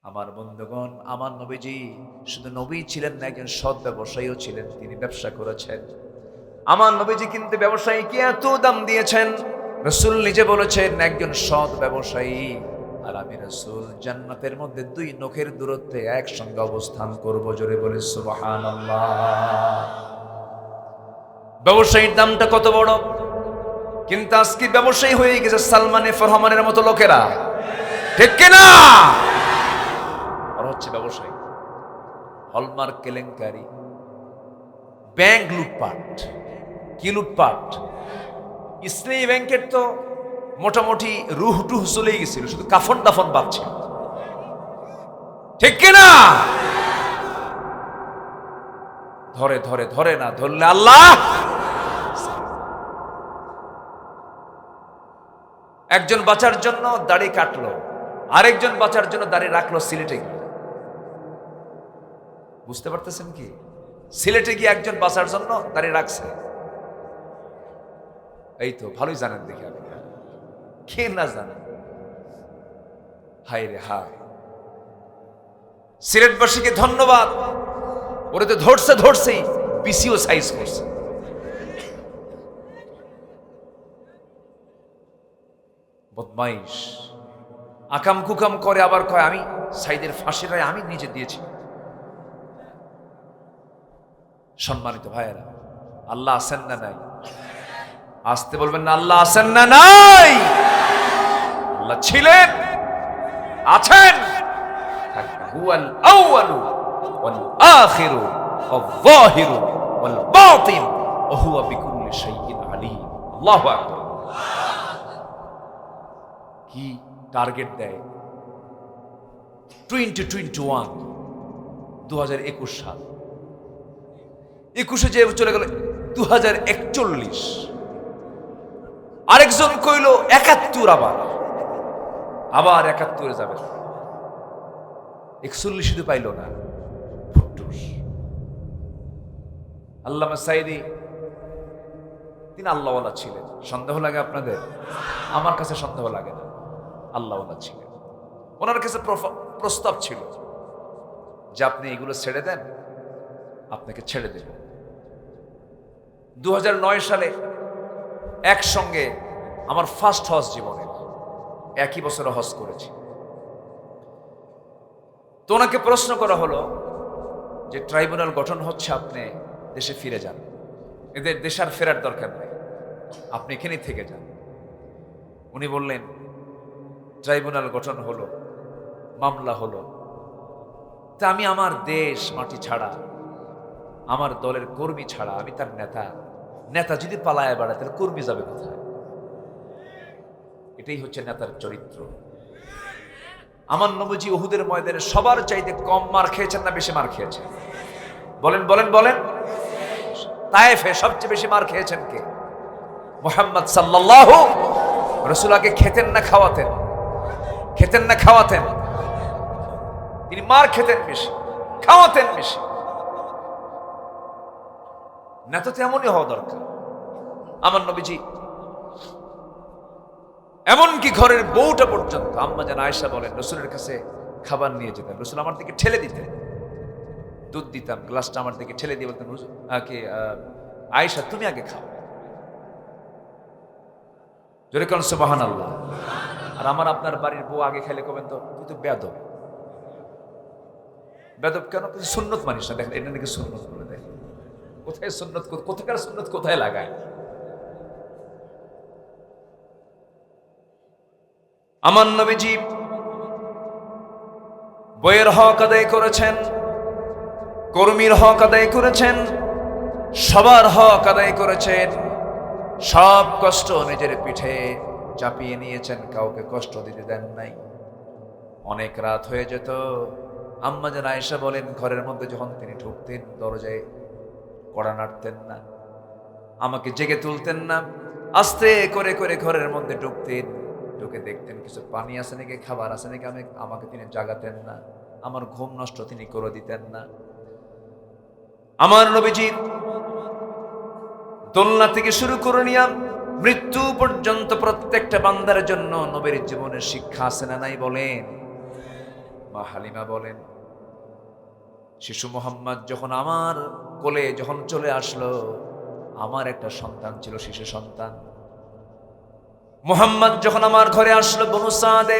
আমার বন্ধুগণ, আমার নবীজি শুধু নবী ছিলেন না, একজন সৎ ব্যবসায়ীও ছিলেন। তিনি ব্যবসা করেছেন। আমার নবীজি কিন্তু ব্যবসায়ীকে এত দাম দিয়েছেন, রাসূল নিজে বলেছেন একজন সৎ ব্যবসায়ী আর আমি রাসূল জান্নাতের মধ্যে 2 নখের দূরত্বে একসঙ্গে অবস্থান করব। জোরে বলে সুবহানাল্লাহ। ব্যবসায়ীর দামটা কত বড়, কিন্তু আজকে ব্যবসায়ী হয়ে গেছে সালমানে ফরহামানের মতো লোকেরা, ঠিক কিনা? হচ্ছে ব্যবসায়ী, হলমার্ক কেলেঙ্কারি, ব্যাংক লুটপাট। কি লুটপাট? ইসলামী ব্যাংকের তো মোটামুটি রুহ টুহ চলেই গেছিল, শুধু কাফন দাফন বাঁচছে, ঠিক কিনা? ধরে ধরে ধরে না ধরলে আল্লাহ। একজন বাঁচার জন্য দাড়ি কাটলো, আরেকজন বাঁচার জন্য দাড়ি রাখলো সিলেটে গিয়ে। বুঝতে পারতেছেন কি? সিলেটে গিয়ে একজন বাঁচার জন্য দাঁড়িয়ে রাখছে। এই তো ভালোই জানেন দেখি আপনি, কে না জানেন? হায় রে হায়, সিলেটবাসীকে ধন্যবাদ, ওরে তো ধরছেই পিসিও সাইজ করছে। বদমাইশ, আকাম কুকাম করে, আবার কয় আমি সাইদের ফাঁসির রায় আমি নিজে দিয়েছি। সম্মানিত ভাইয়েরা, আল্লাহ আছেন না নাই? আসতে বলবেন না, আল্লাহ আছেন না নাই? আল্লাহ ছিলেন, আছেন, হুয়াল আউয়ালু ওয়াল আখিরু ওয়াল যাহিরু ওয়াল বাতিন ওয়া হুয়া বিকুল্লি শাইইন আলীম। আল্লাহু আকবার। কি টার্গেট দেয় 2021, 2021 সাল, 21 যে চলে গেল 2041। আরেকজন কইল 71, আবার 71 যাবে। 41 শুধু পাইল না, ফুটুস। আল্লামা সাইদি তিনি আল্লাহওয়ালা ছিলেন। সন্দেহ লাগে আপনাদের? আমার কাছে সন্দেহ লাগে না, আল্লাহওয়ালা ছিলেন। ওনার কাছে প্রস্তাব ছিল যে আপনি এগুলো ছেড়ে দেন, আপনাকে ছেড়ে দেব। 2009 সালে একসঙ্গে আমার ফার্স্ট হজ জীবনে, একই বছরে হজ করেছি। তো ওনাকে প্রশ্ন করা হলো যে ট্রাইব্যুনাল গঠন হচ্ছে, আপনি দেশে ফিরে যান, এদের দেশে আর ফেরার দরকার নেই, আপনি এখানেই থেকে যান। উনি বললেন ট্রাইব্যুনাল গঠন হলো, মামলা হলো, তা আমি আমার দেশ মাটি ছাড়া, আমার দলের কর্মী ছাড়া, আমি তার নেতা যদি পালায় বেড়ায় তাহলে কর্মী যাবে কোথায়? এটাই হচ্ছে নেতার চরিত্র। আমার নবীজি উহুদের ময়দানে সবার চাইতে কম মার খেয়েছেন না বেশি মার খেয়েছেন? বলেন বলেন বলেন। তায়েফে সবচেয়ে বেশি মার খেয়েছেন কে? মুহাম্মদ সাল্লাল্লাহু। রাসূল আগে খেতেন না খাওয়াতেন? খেতেন না খাওয়াতেন? তিনি মার খেতেন বেশি, খাওয়াতেন বেশি। নেতা তো এমনই হওয়া দরকার। আমার নবীজি এমনকি ঘরের বউটা পর্যন্ত, আম্মা জান আয়েশা বলেন, রাসূলের কাছে খাবার নিয়ে যেতেন, রাসূল আমার দিকে ঠেলে দিতেন, দুধ দিতাম, গ্লাসটা আমার দিকে ঠেলে দিয়ে বলতেন, আয়েশা তুমি আগে খাও। জোরে কোন সুবহানাল্লাহ। আর আমার আপনার বাড়ির বউ আগে খেলে কবেন তো তুই তো বেয়াদব। বেয়াদব কেন? সুন্নত মানিস না। দেখেন এটা নাকি সুন্নত বলে দেয়। কোথায় সুন্নত, কোথাকার সুন্নত কোথায় লাগায়? আমার নবীজি বইয়ের হক আদায় করেছেন, কর্মীর হক আদায় করেছেন, সবার হক আদায় করেছেন, সব কষ্ট নিজের পিঠে চাপিয়ে নিয়েছেন, কাউকে কষ্ট দিতে দেন নাই। অনেক রাত হয়ে যেত, আম্মা জান আয়েশা বলেন ঘরের মধ্যে যখন তিনি ঢুকতেন দরজায় কড়া নাড়তেন না, আমাকে জেগে তুলতেন না, আস্তে করে করে ঘরের মধ্যে ঢুকতেন, ঢুকে দেখতেন কিছু পানি আছে নাকি, খাবার আছে নাকি, আমাকে তিনি জাগাতেন না, আমার ঘুম নষ্ট তিনি করে দিতেন না। আমার নবীজি দোলনা থেকে শুরু করে নিয়ে মৃত্যু পর্যন্ত প্রত্যেকটা বান্দার জন্য নবীর জীবনের শিক্ষা আছে না নাই বলেন? মা হালিমা বলেন, শিশু মোহাম্মদ যখন আমার কোলে যখন চলে আসলো, আমার একটা সন্তান ছিল, শিশু সন্তান। মোহাম্মদ যখন আমার ঘরে আসলো বনু সাদে,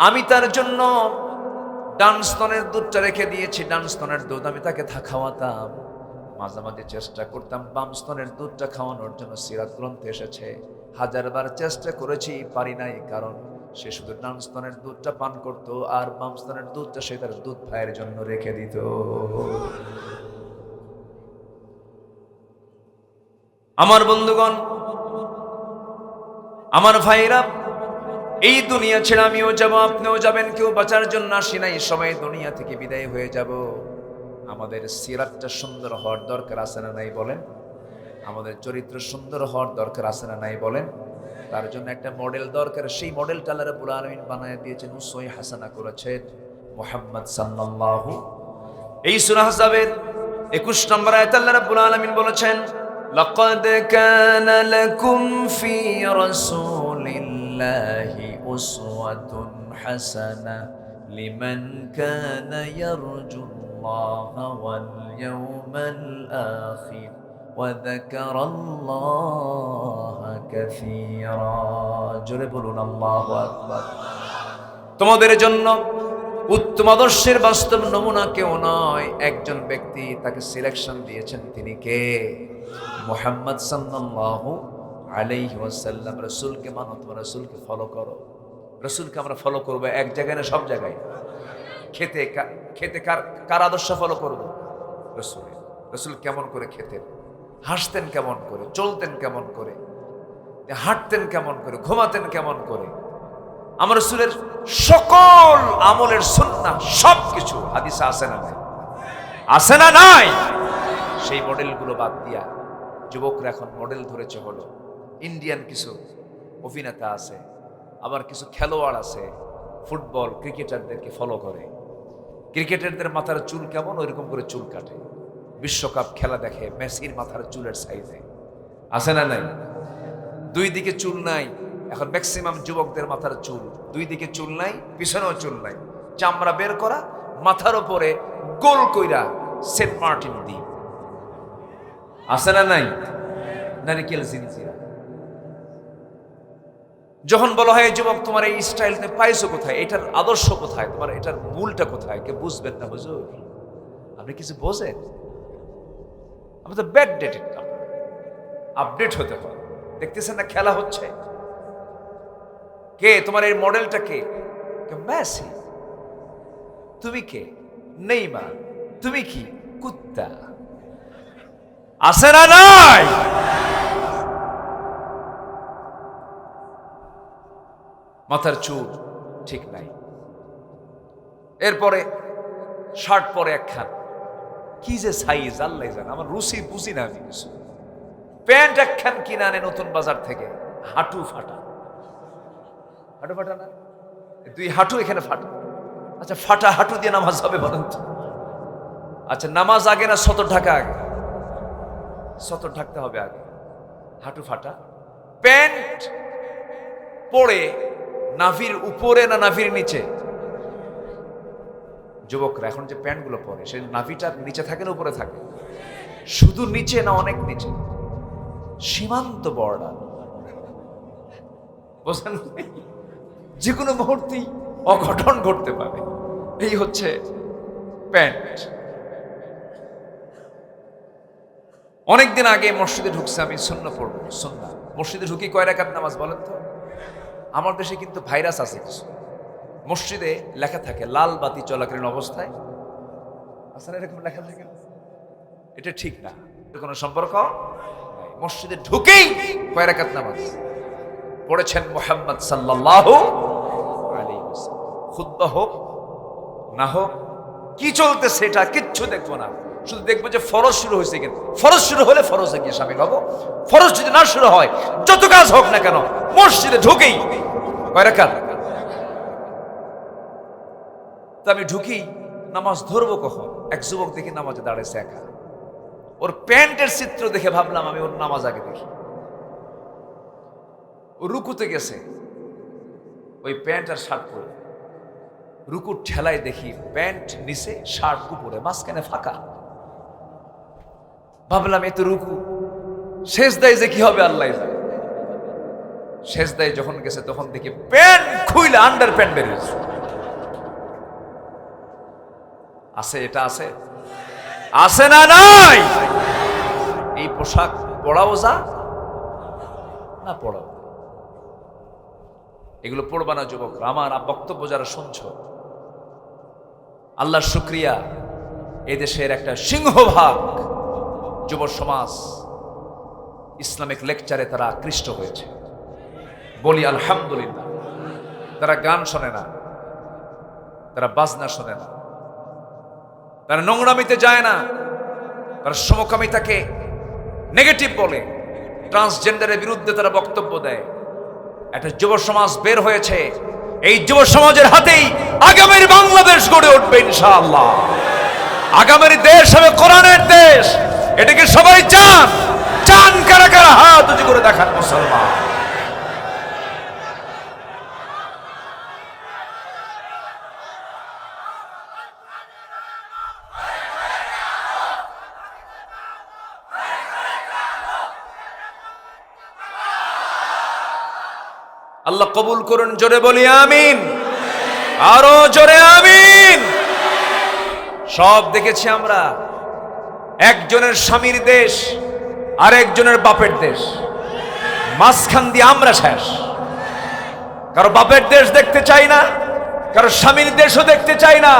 আমি তার জন্য ডান স্তনের দুধটা রেখে দিয়েছি। ডান স্তনের দুধ আমি তাকে খাওয়াতাম। মাঝে মাঝে চেষ্টা করতাম বাম স্তনের দুধটা খাওয়ানোর জন্য। সিরাত গ্রন্থে এসেছে, হাজারবার চেষ্টা করেছি, পারি নাই, কারণ সে শুধু ডান স্তনের দুধটা পান করত, আর বাম স্তনের দুধটা সে তার দুধ ভাইয়ের জন্য রেখে দিত। আমার বন্ধুগণ, আমার ভাইরা, এই দুনিয়া ছেড়ে আমিও যাব, আপনিও যাবেন, কেউ বাঁচার জন্য আসি নাই, সবাই দুনিয়া থেকে বিদায় হয়ে যাব। আমাদের সিরাতটা সুন্দর হওয়ার দরকার আছে না নাই বলেন? আমাদের চরিত্র সুন্দর হওয়ার দরকার আছে না নাই বলেন? তার জন্য একটা মডেল দরকার। সেই মডেলটা আল্লাহ রাব্বুল আলামিন বানায় দিয়েছেন, উসওয়া হাসানা করেছেন মুহাম্মদ সাল্লাল্লাহু। এই সূরা আহজাবের 21 নম্বর আয়াতে আল্লাহ রাব্বুল আলামিন বলেছেন, লাকাদ কানা লাকুম ফি রাসূলিল্লাহি উসওয়াতুন হাসানাহ লিমান কানা ইয়ারজুল্লাহা ওয়াল ইয়াওমাল আখির ওয়া যাকারাল্লাহা কাসীরা। জোরে বলুন আল্লাহু আকবার। তোমাদের জন্য উত্তম আদর্শের বাস্তব নমুনা কেউ নয়, একজন ব্যক্তি, তাকে সিলেকশন দিয়েছেন। তিনি কে? মুহাম্মদ সাল্লাল্লাহু আলাইহি ওয়াসাল্লাম। রাসূলকে মানো, তোমরা রাসূলকে ফলো করো। রাসূলকে আমরা ফলো করব এক জায়গায় না সব জায়গায়? খেতে খেতে কার আদর্শ ফলো করব? রাসূলের। রাসূল কেমন করে খেতেন, হাসতেন কেমন করে, চলতেন কেমন করে, হাঁটতেন কেমন করে, ঘুমাতেন কেমন করে, আমার রাসূলের সকল আমলের সুন্নাহ সবকিছু হাদিসে আছে না নাই? আছে না নাই? সেই মডেলগুলো বাদ দিয়া যুবকরা এখন মডেল ধরেছে হলো ইন্ডিয়ান কিছু অভিনেতা আছে, আবার কিছু খেলোয়াড় আছে, ফুটবল ক্রিকেটারদেরকে ফলো করে। ক্রিকেটারদের মাথার চুল কেমন, ওইরকম করে চুল কাটে। বিশ্বকাপ খেলা দেখে, মেসির মাথার চুলের সাইজে। আছে না নাই? দুই দিকে চুল নাই। এখন ম্যাক্সিমাম যুবকদের মাথার চুল দুই দিকে চুল নাই, পিছনেও চুল নাই, চামড়া বের করা, মাথার উপরে গোল কইরা সেন্ট মার্টিন দি। আছে না নাই? নারিকেল জিনজিরা। যখন বলা হয় যুবক তোমার এই স্টাইল তুমি পাইছো কোথায়, এটার আদর্শ কোথায়, তোমার এটার মূলটা কোথায়, কে বুঝবেন না হুজুর? আপনি কিছু বোঝেন? আমি তো ব্যাক ডেটেড, আপডেট হতে হয়। দেখতেছেন না খেলা হচ্ছে, কে তোমার এই মডেলটা? কে? মেসি। তুমি কে? নেইমার। তুমি কি? কুত্তা। আছে না নাই? মাথার চুল ঠিক নাই, এরপরে শার্ট পরে একখান, কি যে সাইজ আল্লাহ জানে, আমার রুচি বুঝি না আমি কিছু। প্যান্ট একখান কিনে আনে নতুন বাজার থেকে, হাঁটু ফাটা। হাঁটু ফাটা না, দুই হাঁটু এখানে ফাটা। আচ্ছা ফাটা হাঁটু দিয়ে নামাজ হবে বলেন তো? আচ্ছা নামাজ আগে না সতর ঢাকা আগে? সতর ঢাকতে হবে আগে। হাঁটু ফাটা, প্যান্ট পরে নাভির উপরে না নাভির নিচে? যুবকরা এখন যে প্যান্টগুলো পরে, সে নাভিটার নিচে থাকে না উপরে থাকে? শুধু নিচে না অনেক নিচে? সীমান্ত বর্ডার, বুঝলেন? যে কোনো মুহূর্তেই অঘটন ঘটতে পারে। এই হচ্ছে প্যান্ট। অনেকদিন আগে মসজিদে ঢুকছে, আমি সুন্নাহ পড়বো, সুন্নাহ। মসজিদে ঢুকি কয় রাকাত নামাজ বলেন তো? আমার দেশে কিন্তু ভাইরাস আছে কিছু, মসজিদে লেখা থাকে লাল বাতি চলাকালীন অবস্থায়, আসলে এরকম লেখা থাকে, এটা ঠিক না, এর কোনো সম্পর্ক নাই। মসজিদে ঢুকেই কয় রাকাত নামাজ পড়েছেন মুহাম্মদ সাল্লাল্লাহু আলাইহি ওয়াসাল্লাম। খুতবা হোক না হোক, কি চলতেছে এটা কিচ্ছু দেখবো না, শুধু দেখবো যে ফরজ শুরু হয়েছে কিনা। ফরজ শুরু হলে ফরজে গিয়ে শামিল হবো, ফরজ যদি না শুরু হয়, যত কাজ হোক না কেন, মসজিদে ঢুকেই কয় রাকাত। তা আমি ঢুকি, নামাজ ধরবো কখন? এক যুবক দেখি নামাজে দাঁড়াইছে একা, ওর প্যান্টের চিত্র দেখে ভাবলাম আমি ওর নামাজ আগে দেখি। ও রুকুতে গেছে ওই প্যান্ট আর শার্ট পরে, রুকুর ঠেলায় দেখি প্যান্ট নিচে, শার্ট উপরে, মাঝখানে ফাঁকা। ভাবলাম এ তো রুকু, সেজদায় যে কি হবে আল্লাহ জানে। সেজদায় যখন গেছে তখন দেখি প্যান্ট খুইলে আন্ডার প্যান্ট বেরিয়েছে। আছে, এটা আছে, আছে না নাই? এই পোশাক পড়াও যা না পড়াও, এগুলো পড়বা না যুবক। আমার বক্তব্য যারা শুনছ, আল্লাহর শুকরিয়া, এদেশের একটা সিংহভাগ যুব সমাজ ইসলামিক লেকচারে তারা আকৃষ্ট হয়েছে। বলি আলহামদুলিল্লাহ। তারা গান শোনে না, তারা বাজনা শোনে না, তারা নোংরামিতে যায় না, তারা সমকামিতাকে নেগেটিভ বলে, ট্রান্সজেন্ডারের বিরুদ্ধে তারা বক্তব্য দেয়। একটা যুব সমাজ বের হয়েছে, এই যুব সমাজের হাতেই আগামীর বাংলাদেশ গড়ে উঠবে ইনশাআল্লাহ। আগামীর দেশ হবে কোরআনের দেশ। এটাকে সবাই চান? চান কারা কারা? হাত উঁচু করে দেখান মুসলমান। আল্লাহ কবুল করুন, জোরে বলি আমিন, আরো জোরে আমিন। সব দেখেছি আমরা, একজনের স্বামীর দেশ আর একজনের বাপের দেশ, মাঝখান দিয়ে আমরা শেষ। কারো বাপের দেশ দেখতে চাই না, কারো স্বামীর দেশও দেখতে চাই না,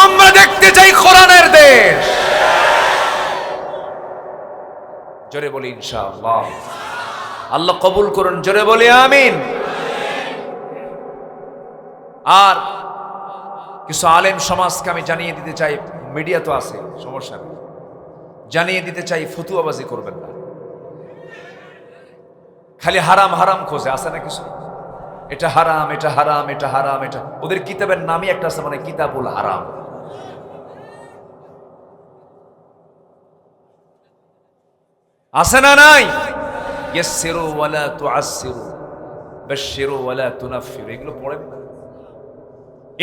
আমরা দেখতে চাই কোরআনের দেশ। জোরে বলি ইনশাআল্লাহ। আল্লাহ কবুল করুন, জোরে বলি আমিন। আর কিছু আলেম সমাজকে আমি জানিয়ে দিতে চাই, মিডিয়া তো আছে, সমস্যা নেই, জানিয়ে দিতে চাই, ফতুয়াবাজি করবেন না। খালি হারাম হারাম খোঁজে, আছে না কিছু, এটা হারাম, এটা হারাম, এটা হারাম, এটা। ওদের কিতাবের নামই একটা আছে, মানে কিতাবুল হারাম। আছে না নাই? ইয়াসসিরু ওয়ালা তুআসসিরু, বাশশিরু ওয়ালা তুনাফফিরু, এগুলো পড়েন না?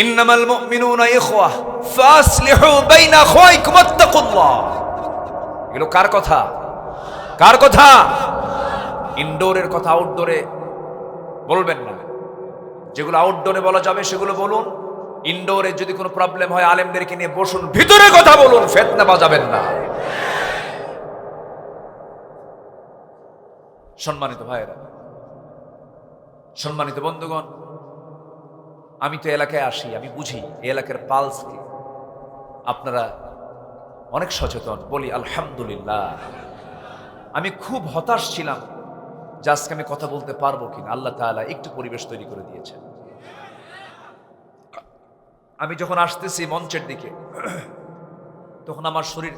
ইন্নামাল মুমিনুনা ইখওয়াহ ফাসলিহু বাইনা আখওয়াইকুম ওয়াত্তাকুল্লাহ। এগুলো কার কথা? কার কথা? ইনডোরের কথা আউটডোরে বলবেন না। যেগুলো আউটডোরে বলা যাবে সেগুলো বলুন। ইনডোরে যদি কোনো প্রবলেম হয় আলেমদেরকে নিয়ে বসুন, ভিতরে কথা বলুন, ফিতনা বাজাবেন না। সম্মানিত ভাইয়েরা, সম্মানিত বন্ধুগণ, আমি তো এলাকায় আসি, আমি বুঝি এই এলাকার পালস কি। আপনারা অনেক সচেতন, বলি আলহামদুলিল্লাহ। আমি খুব হতাশ ছিলাম যে আজকে আমি কথা বলতে পারবো কিনা। আল্লাহ তাআলা একটু পরিবেশ তৈরি করে দিয়েছেন। আমি যখন আসতেছি মঞ্চের দিকে, তখন আমার শরীর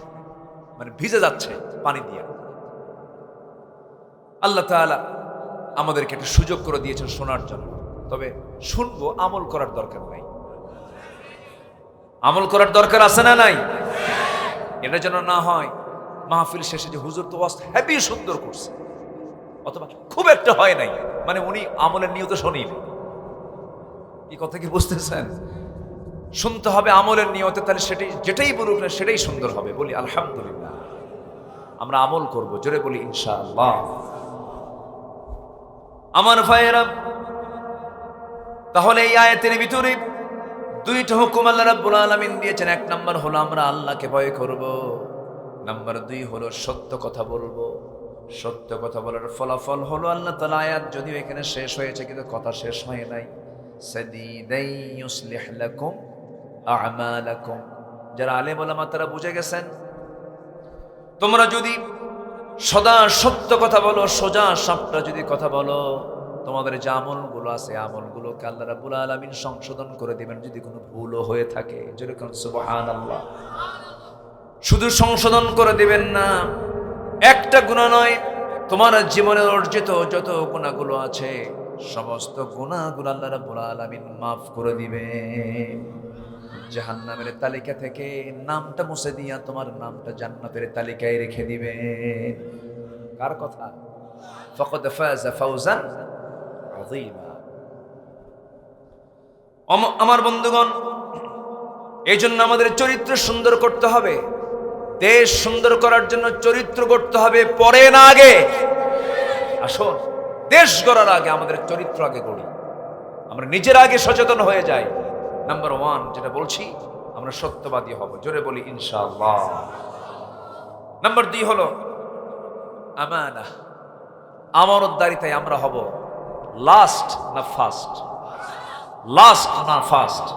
মানে ভিজে যাচ্ছে পানি দিয়ে। আল্লাহ তাআলা আমাদেরকে একটা সুযোগ করে দিয়েছেন শোনার জন্য। তবে শুনবো, আমল করার দরকার নাই। আমল করার দরকার আছে না নাই? এটা যেন না হয় মাহফিল শেষে যে হুজুর তো ওয়াজ হেভি সুন্দর করছে, অথবা খুব একটা হয় নাই, মানে উনি আমলের নিয়ত শোনেন। এই কথা কি বুঝতেছেন? শুনতে হবে আমলের নিয়তে, তাহলে সেটাই, যেটাই বলুক না সেটাই সুন্দর হবে। বলি আলহামদুলিল্লাহ। আমরা আমল করব, জোরে বলি ইনশাআল্লাহ। আমার ভাইয়েরা, তাহলে এই আয়াতের ভিতরে দুইটা হুকুম আল্লাহ রাব্বুল আলামিন দিয়েছেন। এক নাম্বার হলো আমরা আল্লাহকে ভয় করব, নাম্বার 2 হলো সত্য কথা বলবো। সত্য কথা বলার ফলাফল হলো আল্লাহ তাআলা, আয়াত যদিও এখানে শেষ হয়েছে কিন্তু কথা শেষ হয় নাই। সাদিদাই ইউসলিহ লাকুম আ'মালাকুম। যারা আলেম ওলামা তারা বুঝে গেছেন, তোমরা যদি সদা সত্য কথা বলো, সোজা সাপটা যদি কথা বলো, তোমাদের যে আমলগুলো আছে আমলগুলোকে আল্লাহ রাব্বুল আলামিন সংশোধন করে দিবেন যদি কোনো ভুলও হয়ে থাকে। যেরকম সুবহানাল্লাহ। শুধু সংশোধন করে দিবেন না, একটা গুনাহ নয়, তোমার জীবনে অর্জিত যত গুনাহগুলো আছে সমস্ত গুনাহগুলো আল্লাহ রাব্বুল আলামিন মাফ করে দিবেন। জাহান্নামের তালিকা থেকে নামটা মুছে দিয়া তোমার নামটা জান্নাতের তালিকায় রেখে দিবেন। কার কথা? ফাকাদ ফাযা ফাওজান আযীমা। আমার বন্ধুগণ, এই জন্য আমাদের চরিত্র সুন্দর করতে হবে। দেশ সুন্দর করার জন্য চরিত্র করতে হবে, পরে না আগে। আসুন, দেশ গড়ার আগে আমাদের চরিত্র আগে গড়ি, আমরা নিজের আগে সচেতন হয়ে যাই। নাম্বার 1 যেটা বলছি, আমরা সত্যবাদী হব, জোরে বলি ইনশাআল্লাহ। নাম্বার 2 হলো আমানা, আমানতদারিতায় আমরা হব লাস্ট না ফার্স্ট, লাস্ট না ফার্স্ট।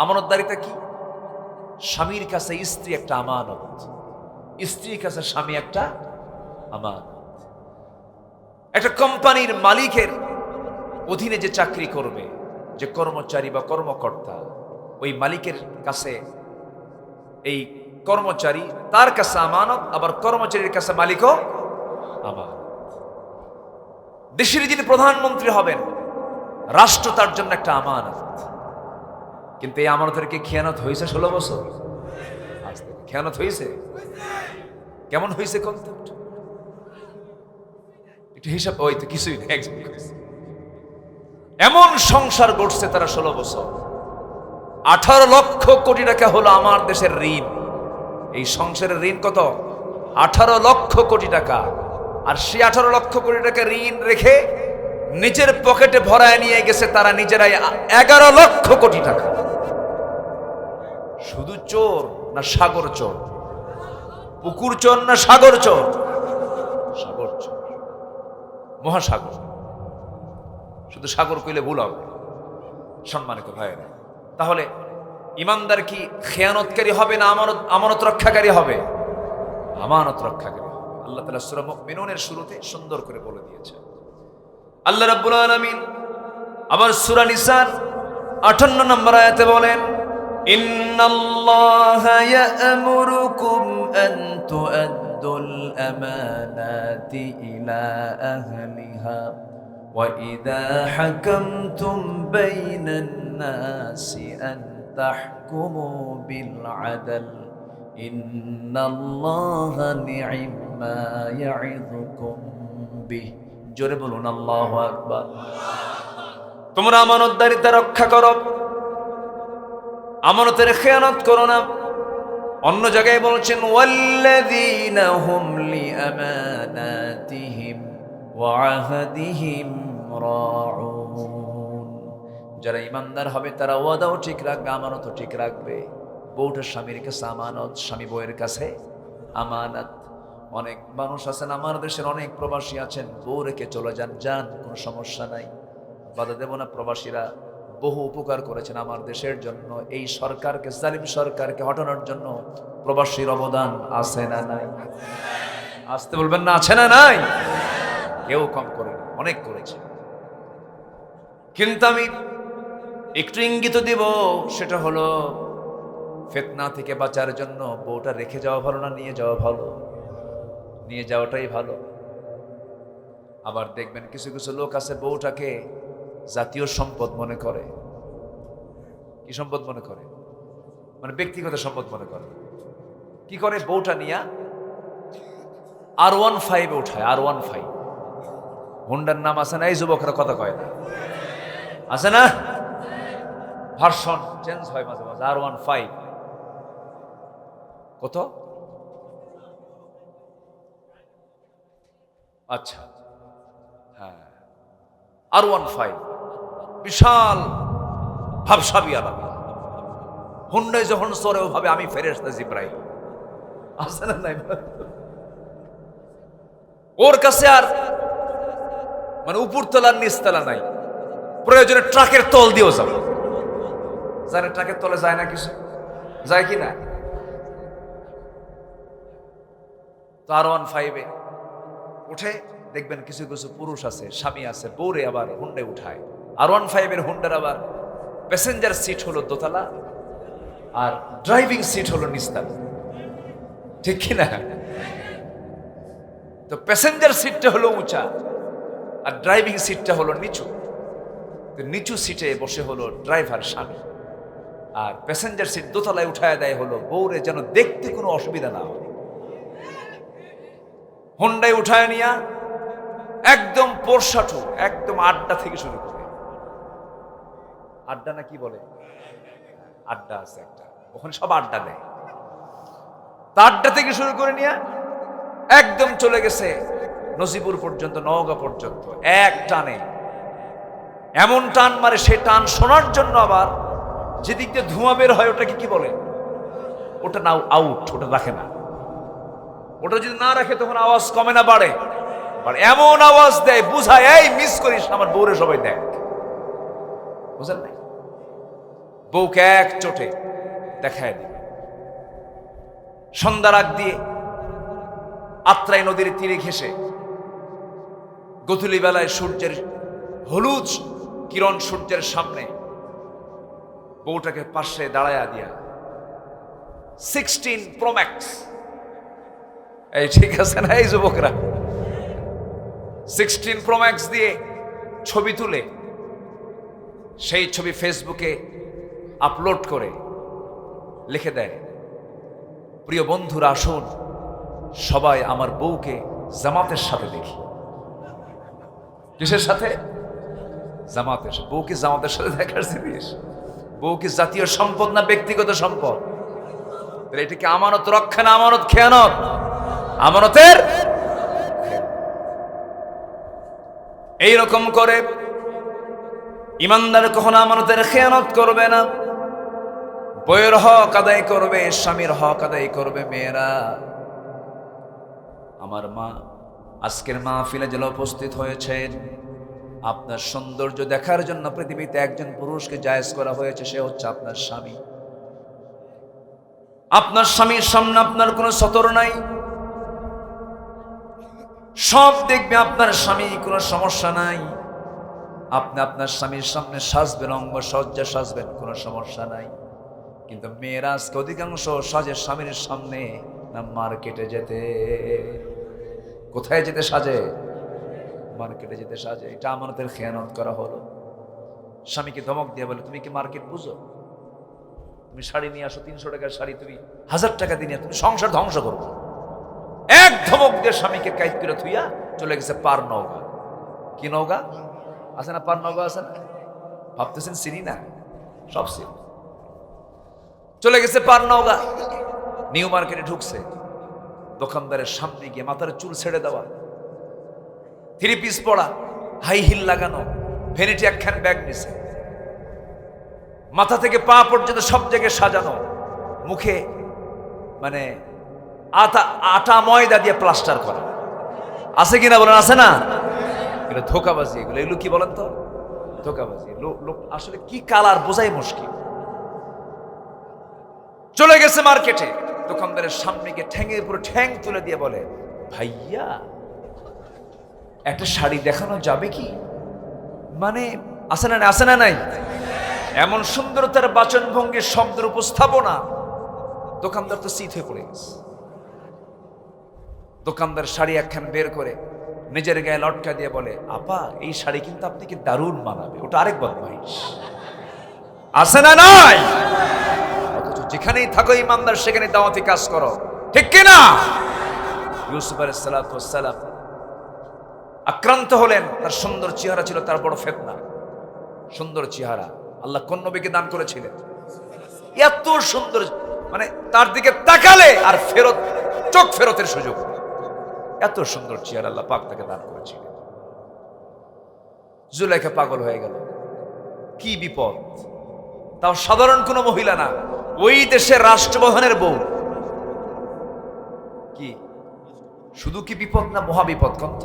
আমানতদারিতা কি? স্বামীর কাছে স্ত্রী একটা আমানত, স্ত্রীর কাছে স্বামী একটা আমানত। একটা কোম্পানির মালিকের অধীনে যে চাকরি করবে, যে কর্মচারী বা কর্মকর্তা, ওই মালিকের কাছে এই কর্মচারী তার কাছে আমানত, আবার কর্মচারীর কাছে মালিকও আমানত। দেশের যিনি প্রধানমন্ত্রী হবেন, রাষ্ট্র তার জন্য একটা আমানত। কিন্তু এই আমানতের কি খেয়ানত হয়েছে 16 বছর? আজ থেকে খেয়ানত হয়েছে? কেমন হয়েছে? কনসেপ্ট একটু হিসাব। ওই তো কিছুই নেই, এমন সংসার গড়ছে তারা 16 বছর। 18 লক্ষ কোটি টাকা হলো আমার দেশের ঋণ। এই সংসারের ঋণ কত? 18 লক্ষ কোটি টাকা। আর সে 18 লক্ষ কোটি টাকা ঋণ রেখে নিজের পকেটে ভরায় নিয়ে গেছে তারা নিজেরাই 11 লক্ষ কোটি টাকা। শুধু চোর না সাগর চোর? পুকুর চোর না সাগর চোর? সাগর চোর, মহাসাগর। শুধু সাগর কইলে ভুল হবে, সম্মানিত ভাইয়েরা। তাহলে ইমানদার কি খেয়ানতকারী হবে না আমানত রক্ষাকারী হবে? আমানত রক্ষাকারী হবে। আল্লাহ তাআলা সূরা মুমিনুনের শুরুতে সুন্দর করে বলে দিয়েছে। আল্লাহ রাব্বুল আলামিন আবার সূরা নিসার 58 নম্বর আয়াতে বলেন, ইন্নাল্লাহা ইয়া'মুরুকুম আন তু'আদ্দুল আমানাতি ইলা আহলিহা ওয়া ইযা হাকামতুম বাইনান নাসি আন তাহকুমু বিল আদল ইন্নাল্লাহা নি'মা ইয়া'ইযুকুম বিহি। জোরে বলুন আল্লাহু আকবার। তোমরা আমানতদারিতা রক্ষা করো, আমানতের খেয়ানত করো না। অন্য জায়গায় বলছেন, ওয়াল্লাযীনা হুম লিআমানাতিহিম ওয়া আহদিহিম রাউন। যারা ঈমানদার হবে তারা ওয়াদাও ঠিক রাখবে, আমানতও ঠিক রাখবে। বউটা স্বামীর কাছে আমানত, স্বামী বউয়ের কাছে আমানত। অনেক মানুষ আছেন, আমার দেশের অনেক প্রবাসী আছেন, বউ রেখে চলে যান, যান, কোনো সমস্যা নাই, বাধা দেব না। প্রবাসীরা বহু উপকার করেছেন আমার দেশের জন্য। এই সরকারকে, জালিম সরকারকে হটানোর জন্য প্রবাসীর অবদান আছে না নাই? আসতে বলবেন না, আছে না নাই? কেউ কম করে, অনেক করেছে। কিন্তু আমি একটু ইঙ্গিত দিব, সেটা হলো ফিতনা থেকে বাঁচার জন্য বউটা রেখে যাওয়া ভালো না নিয়ে যাওয়া ভালো? নিয়ে যাওয়াটাই ভালো। আবার দেখবেন কিছু কিছু লোক আছে বউটাকে জাতীয় সম্পদ মনে করে। কি সম্পদ মনে করে? মানে ব্যক্তিগত সম্পদ মনে করে। কি করে? বউটা নিয়া R15 উঠায়। R15 হুন্ডার নাম আছে না? এই যুবকরা কথা কয় না, আছে না? ভার্সন চেঞ্জ হয় মাঝে মাঝে। R15 কত? আচ্ছা, হ্যাঁ, R15 বিশাল ভাবসাবি আলাদা। হুন্ডায় যখন চড়ে ভাবে আমি ফেরেশতা জিবরাইল। আছে না নাই? ওর কাছে আর মানে উপরতলার নিচতলা নাই, প্রয়োজনে ট্রাকের তল দিয়েও যাবে। জানে ট্রাকের তলে যায় না কিছু? যায় কি না? তো R15 উঠে দেখবেন কিছু কিছু পুরুষ আছে, স্বামী আছে, বউরে আবার হুন্ডে উঠায়। R15 হুন্ডার আবার প্যাসেঞ্জার সিট হলো দোতলা, আর ড্রাইভিং সিট হলো নিচতলা, ঠিক কিনা? তো প্যাসেঞ্জার সিটটা হলো উঁচা আর ড্রাইভিং সিটটা হলো নিচু। তো নিচু সিটে বসে হলো ড্রাইভার স্বামী, আর প্যাসেঞ্জার সিট দোতলায় উঠায় দেয় হলো বউরে, যেন দেখতে কোনো অসুবিধা না হয়। হুন্ডায় উঠায় নিয়া একদম পোরশাটু, একদম আড্ডা থেকে শুরু করে আড্ডা না কি বলে, আড্ডা আছে একটা, ওখানে সব আড্ডা দেয়। তা আড্ডা থেকে শুরু করে নিয়ে একদম চলে গেছে নজিপুর পর্যন্ত, নওগাঁ পর্যন্ত এক টানে। এমন টান মারে, সে টান শোনার জন্য আবার যেদিক দিয়ে ধোঁয়া বের হয় ওটাকে কি বলে, ওটা না আউট, ওটা রাখে না। ওটা যদি না রাখে তখন আওয়াজ কমে না বাড়ে, এমন আওয়াজ দেয় বুঝায় এই মিস করিস আমার বউরে সবাই দেখ। বুঝলেন নাই? বউকে এক চোটে দেখায় দিবে। সন্ধ্যার আগ দিয়ে আত্রাই নদীর তীরে ঘেঁষে গোধূলি বেলায় সূর্যের হলুদ কিরণ সূর্যের সামনে বউটাকে পাশে দাঁড়ায়া দিয়া 16 Pro Max, এই ঠিক আছে না এই যুবকরা, 16 Pro Max দিয়ে ছবি তুলে সেই ছবি ফেসবুকে আপলোড করে লিখে দেয়, প্রিয় বন্ধুরা আসুন সবাই আমার বউকে জামাতের সাথে দেখি। কিসের সাথে? জামাতের। বউকে জামাতের সাথে দেখার জিনিস? বউ কি জাতীয় সম্পদ না ব্যক্তিগত সম্পদ? এটা কি আমানত রক্ষা না আমানত খেয়ানত? আমানতের। এইরকম করে ইমানদার কখনো আমানতের খেয়ানত করবে না। বইয়ের হক আদায় করবে, স্বামীর হক আদায় করবে। মেয়েরা, আমার মা আজকের মাহফিলে যারা উপস্থিত হয়েছেন, আপনার সৌন্দর্য দেখার জন্য পৃথিবীতে একজন পুরুষকে জায়েজ করা হয়েছে, সে হচ্ছে আপনার স্বামী। আপনার স্বামীর সামনে আপনার কোনো সতর নাই, সব দেখবে আপনার স্বামী, কোনো সমস্যা নাই। আপনি আপনার স্বামীর সামনে সাজবেন, অঙ্গ সজ্জা সাজবেন, কোনো সমস্যা নাই। কিন্তু মেয়েরা আজকে অধিকাংশ সাজে স্বামীর সামনে না মার্কেটে যেতে। কোথায় যেতে সাজে? মার্কেটে যেতে সাজে। এটা আমানতের খেয়ানত করা হলো। স্বামীকে ধমক দিয়ে বলে, তুমি কি মার্কেট বুঝো? তুমি শাড়ি নিয়ে আসো, 300 টাকার শাড়ি তুমি 1000 টাকা দিয়ে তুমি সংসার ধ্বংস করবো। এক ধমক দিয়ে স্বামীকে কাইদ করে থুইয়া চলে গেছে পার নওগাঁ। কি নওগাঁ আছে না? পার নওগাঁ আছে না? ভাবতেছেন চিনি না? সব চিনি। চলে গেছে পার নওগাঁ, নিউ মার্কেটে ঢুকছে। দোকানদারের সামনে গিয়ে মাথার চুল ছেড়ে দেওয়া, 3 পিস পরা, হাই হিল লাগানো, ভ্যানিটি একখান ব্যাগ নিছে, মাথা থেকে পা পর্যন্ত সব জায়গায় সাজানো, মুখে মানে আটা ময়দা দিয়ে প্লাস্টার করা। আছে কিনা বলেন? আছে না? এগুলো ধোকাবাজি। এগুলো কি বলেন তো? ধোকাবাজি। লোক আসলে কি কালার বোঝাই মুশকিল। চলে গেছে মার্কেটে, দোকানদারের সামনে গিয়ে ঠ্যাঙের উপরে ঠ্যাং তুলে দিয়ে বলে, ভাইয়া একটা শাড়ি দেখানো যাবে কি? মানে আছে না? আছে না নাই? এমন সুন্দরতার বাচন ভঙ্গির শব্দের উপস্থাপনা, দোকানদার তো চিত হয়ে পড়ে গেছে। দোকানদার শাড়ি একখান বের করে নিজের গায়ে লটকা দিয়ে বলে, আপা এই শাড়ি কিন্তু আপনাকে দারুণ মানাবে। ওটা আরেক বদমাইশ। আছে না নাই? অথচ যেখানেই থাকো ইমানদার সেখানে দাওয়াতি কাজ করো, ঠিক কিনা? ইউসুফ আলাইহিস সালাতু ওয়াস সালাম আক্রান্ত হলেন, তার সুন্দর চেহারা ছিল তার বড় ফিতনা। সুন্দর চেহারা আল্লাহ কোন নবীকে দান করেছিলেন? এত সুন্দর, মানে তার দিকে তাকালে আর ফেরত, চোখ ফেরতের সুযোগ। এত সুন্দর চেহারা আল্লাহ পাক তাকে দান করেছিলেন। জুলাইখা পাগল হয়ে গেল। কি বিপদ! তাও সাধারণ কোন মহিলা না, ওই দেশের রাষ্ট্রপ্রধানের বউ। কি শুধু কি বিপদ না মহা বিপদ? কত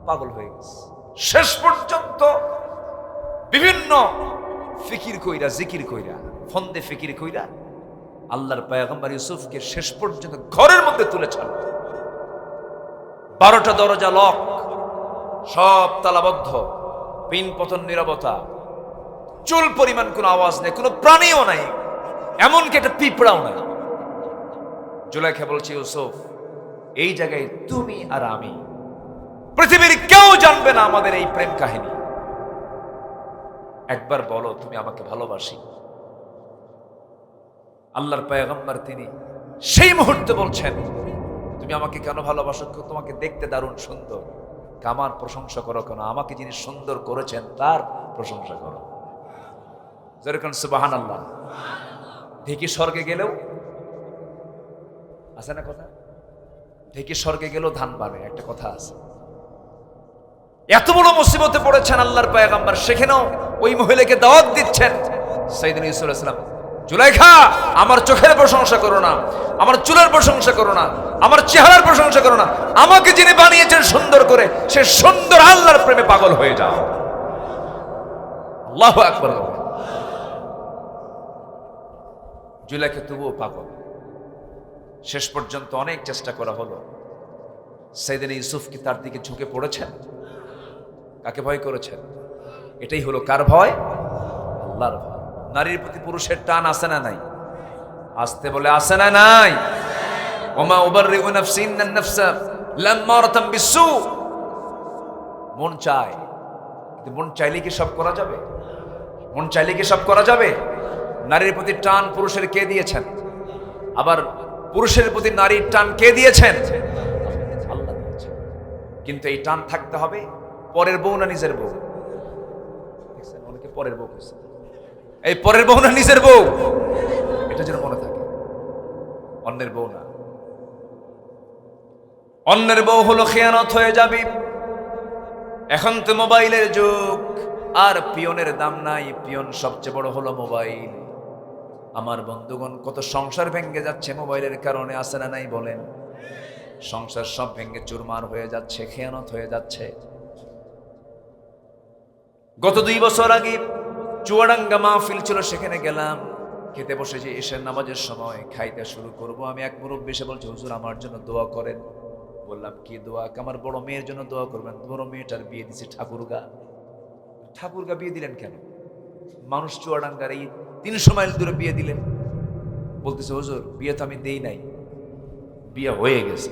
পাগল হয়ে গেছে। শেষ পর্যন্ত বিভিন্ন ফিকির কইরা, জিকির কইরা, ফন্দে ফিকির কইরা আল্লাহর পয়গম্বর ইউসুফকে শেষ পর্যন্ত ঘরের মধ্যে তুলে ছাড়ল। 12টা দরজা লক, সব তালাবদ্ধ, পিন পতন নীরবতা, চুল পরিমাণ কোনো আওয়াজ নেই, কোনো প্রাণীও নাই, এমনকি একটা পিঁপড়াও নাই। জুলাইখা বলছে, ইউসুফ এই জায়গায় তুমি আর আমি, পৃথিবীর কেউ জানবে না আমাদের এই প্রেম কাহিনী। একবার বলো তুমি আমাকে ভালোবাসি। আল্লাহর পয়গম্বর তিনি সেই মুহূর্তে বলছেন, তুমি আমাকে কেন ভালোবাসো? তোমাকে দেখতে দারুণ সুন্দর। আমার প্রশংসা করো কেন? আমাকে যিনি সুন্দর করেছেন তার প্রশংসা করো। যেরকম সুবহানাল্লাহ। ঢেকি স্বর্গে গেলেও আছে না কথা, ঢেকি স্বর্গে গেলেও ধান পাবে, একটা কথা আছে। এত বড় মুসিবতে পড়েছেন আল্লাহর পয়গম্বর, সেখানেও ওই মহিলাকে দাওয়াত দিচ্ছেন। সাইয়েদনা ইউসুফ আলাইহিস সালাম, জুলাইখা, আমার চোখের প্রশংসা করো না, আমার চুলের প্রশংসা করো না, আমার চেহারার প্রশংসা করো না, আমাকে যিনি বানিয়েছেন সুন্দর করে, সে সুন্দর আল্লাহর প্রেমে পাগল হয়ে যাও। আল্লাহু আকবার। জুলাইখা তবুও পাগল। শেষ পর্যন্ত অনেক চেষ্টা করা হলো। সাইয়েদনা ইউসুফ কি তার দিকে ঝুঁকে পড়েছেন? কাকে ভয় করেছেন? এটাই হলো কার ভয়? আল্লাহর ভয়। নারীর প্রতি পুরুষের টান আছে না নাই? আসতে বলে আছে না নাই? ওমা উবাররিউ নাফসি ইন্নান নাফসা লাম্মারাতাম বিসু। মন চায়, কিন্তু মন চাইলে কি সব করা যাবে? মন চাইলে কি সব করা যাবে? নারীর প্রতি টান পুরুষের কে দিয়েছেন? আবার পুরুষের প্রতি নারীর টান কে দিয়েছেন? আল্লাহ দিয়েছেন। কিন্তু এই টান থাকতে হবে পরের বউ না নিজের বউ? দেখছেন অনেকে পরের বউ কইছে, এই পরের বউ না নিজের বউ, এটা যেন মনে থাকে। অন্যের বউ না। অন্যের বউ হলো খেয়ানত হয়ে যাবে। এখন তো মোবাইলের যুগ, আর পিয়নের দাম নাই, পিয়ন সবচেয়ে বড় হলো মোবাইল। আমার বন্ধুগণ, কত সংসার ভেঙে যাচ্ছে মোবাইলের কারণে, আছে না নাই বলেন? সংসার সব ভেঙে চুরমার হয়ে যাচ্ছে, খেয়ানত হয়ে যাচ্ছে। গত 2 বছর আগে চুয়াডাঙ্গা মাহফিল ছিল, সেখানে গেলাম। খেতে বসেছি, এশার নামাজের সময় খাইতে শুরু করব। আমি এক মুরব্বি এসে বলছে, হুজুর আমার জন্য দোয়া করেন। বললাম কি দোয়া? আমার বড় মেয়ের জন্য দোয়া করবেন। বড় মেয়েটার বিয়ে দিছি ঠাকুরগা। ঠাকুরগা বিয়ে দিলেন কেন? মানুষ চুয়াডাঙ্গার এই 300 মাইল দূরে বিয়ে দিলেন। বলতেছে, হুজুর বিয়ে তো আমি দেই নাই, বিয়ে হয়ে গেছে।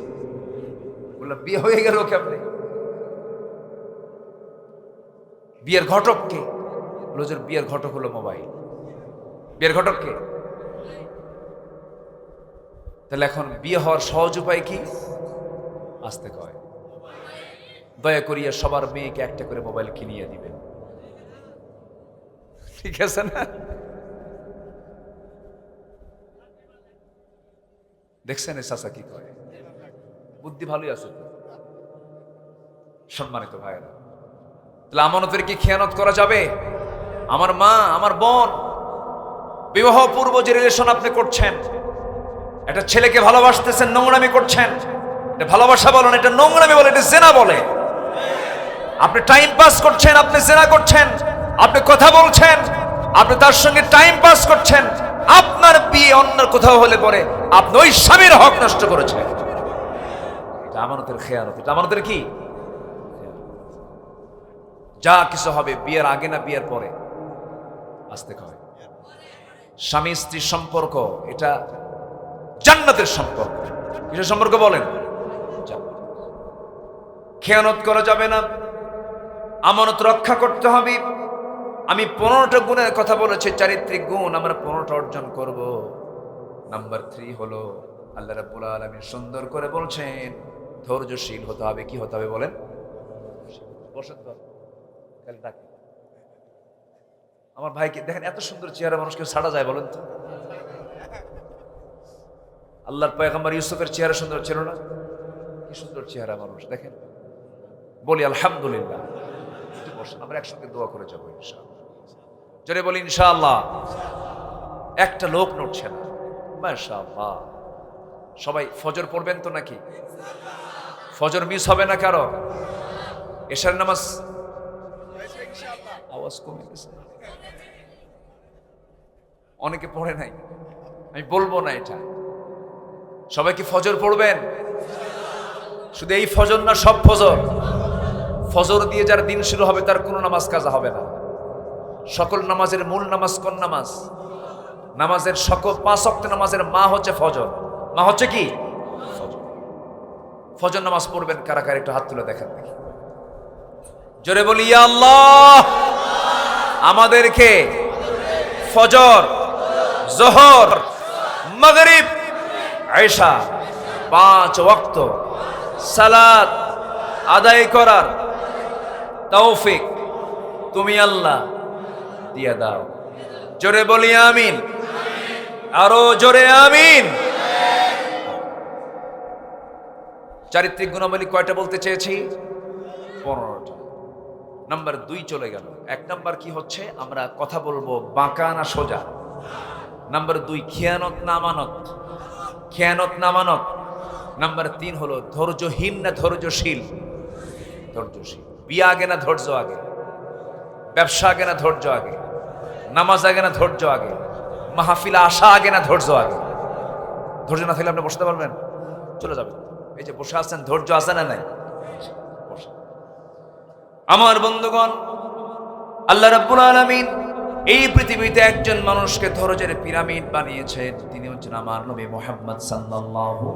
বললাম বিয়ে হয়ে গেল কেমনে? বিয়ের ঘটক কে? হুজুর বিয়ের ঘটক হলো মোবাইল। বিয়ের ঘটক কে? তাহলে এখন বিয়ে হওয়ার সহজ উপায় কি? আসতে কয়, দয়া করিয়া সবার মেয়েকে একটা করে মোবাইল কিনিয়ে দিবেন। ঠিক আছে না? দেখছেন এ চাচা কি কয়? বুদ্ধি ভালোই আছে তো। সম্মানিত ভাইয়েরা, তাহলে আমানতের কি খেয়ানত করা যাবে? আমার মা, আমার বোন, বিবাহ পূর্ব যে রিলেশন আপনি করছেন, একটা ছেলেকে ভালোবাসতেছেন, নোংরামি করছেন, এটা ভালোবাসা বলেন, এটা নোংরামি বলে, এটা জেনা বলে। আপনি টাইম পাস করছেন, আপনি জেনা করছেন, আপনি কথা বলছেন, আপনি তার সঙ্গে টাইম পাস করছেন। আপনার বিয়ে অন্য কোথাও হলে পরে আপনি ওই স্বামীর হক নষ্ট করেছেন। এটা আমানতের খেয়ানত। এটা আমানতের কি? যা কিছু হবে বিয়ের আগে না বিয়ের পরে আসতে কয়। স্বামী স্ত্রীর সম্পর্ক এটা জান্নাতের সম্পর্ক। কিসের সম্পর্ক বলেন? খেয়ানত করা যাবে না, আমানত রক্ষা করতে হবে। আমি 15টা গুণের কথা বলেছি, চারিত্রিক গুণ আমরা 15টা অর্জন করব। নাম্বার 3 হলো আল্লাহ রাব্বুল আলামিন সুন্দর করে বলছেন ধৈর্যশীল হতে হবে। কি হতে হবে বলেন? বসেন তো, ডাকে আমার ভাইকে দেখেন, এত সুন্দর চেহারা মানুষকে ছাড়া যায় বলেন তো? আল্লাহর পয়গম্বর ইউসুফের চেহারা সুন্দর ছিল না? কি সুন্দর চেহারা মানুষ দেখেন। বলি আলহামদুলিল্লাহ। বসেন, আমরা একসঙ্গে দোয়া করে যাবো ইনশাআল্লাহ। জোরে বলি ইনশাআল্লাহ। একটা লোক নড়ছে না, মাশাআল্লাহ। সবাই ফজর পড়বেন তো নাকি? ফজর মিস হবে না কারো? এশার নামাজ আওয়াজ কমে গেছে, অনেকে পড়ে নাই, আমি বলবো না এটা। সবাই কি ফজর পড়বেন? শুধু এই ফজর না, সব ফজর। ফজর দিয়ে যার দিন শুরু হবে তার কোনো নামাজ কাজা হবে না। সকল নামাজের মূল নামাজ কোন নামাজ? নামাজের সকল 5 ওয়াক্ত নামাজের মা হচ্ছে ফজর। মা হচ্ছে কি? ফজর। ফজর নামাজ পড়বেন কারা কারা? একটু হাত তুলে দেখেন দেখি। জোরে বলি ইয়া আল্লাহ। আমাদেরকে ফজর, যোহর, মাগরিব, ইশা 5 ওয়াক্ত সালাত আদায় করার তৌফিক তুমি আল্লাহ দিয়ে দাও। জোরে বলি আমিন, আরো জোরে আমিন। চারিত্রিক গুণাবলী কয়টা বলতে চেয়েছি? 15টা। নাম্বার 2 চলে গেল। 1 নাম্বার কি হচ্ছে? আমরা কথা বলবো বাঁকা না সোজা। নাম্বার 2 খেয়ানত না আমানত, খেয়ানত না আমানত। নাম্বার 3 হলো ধৈর্যহীন না ধৈর্যশীল, ধৈর্যশীল। বিয়ে আগে না ধৈর্য আগে, ব্যবসা আগে না ধৈর্য আগে, নামাজ আগে না ধৈর্য আগে, মাহফিলে আসা আগে না ধৈর্য আগে? ধৈর্য না থাকলে আপনি বসতে পারবেন? চলে যাবেন। এই যে বসে আছেন, ধৈর্য আছে না নাই? আমার বন্ধুগণ, আল্লাহ রাব্বুল আলামিন এই পৃথিবীতে একজন মানুষকে ধৈর্যের পিরামিড বানিয়েছেন। তিনি হচ্ছেন আমার নবী মুহাম্মদ সাল্লাল্লাহু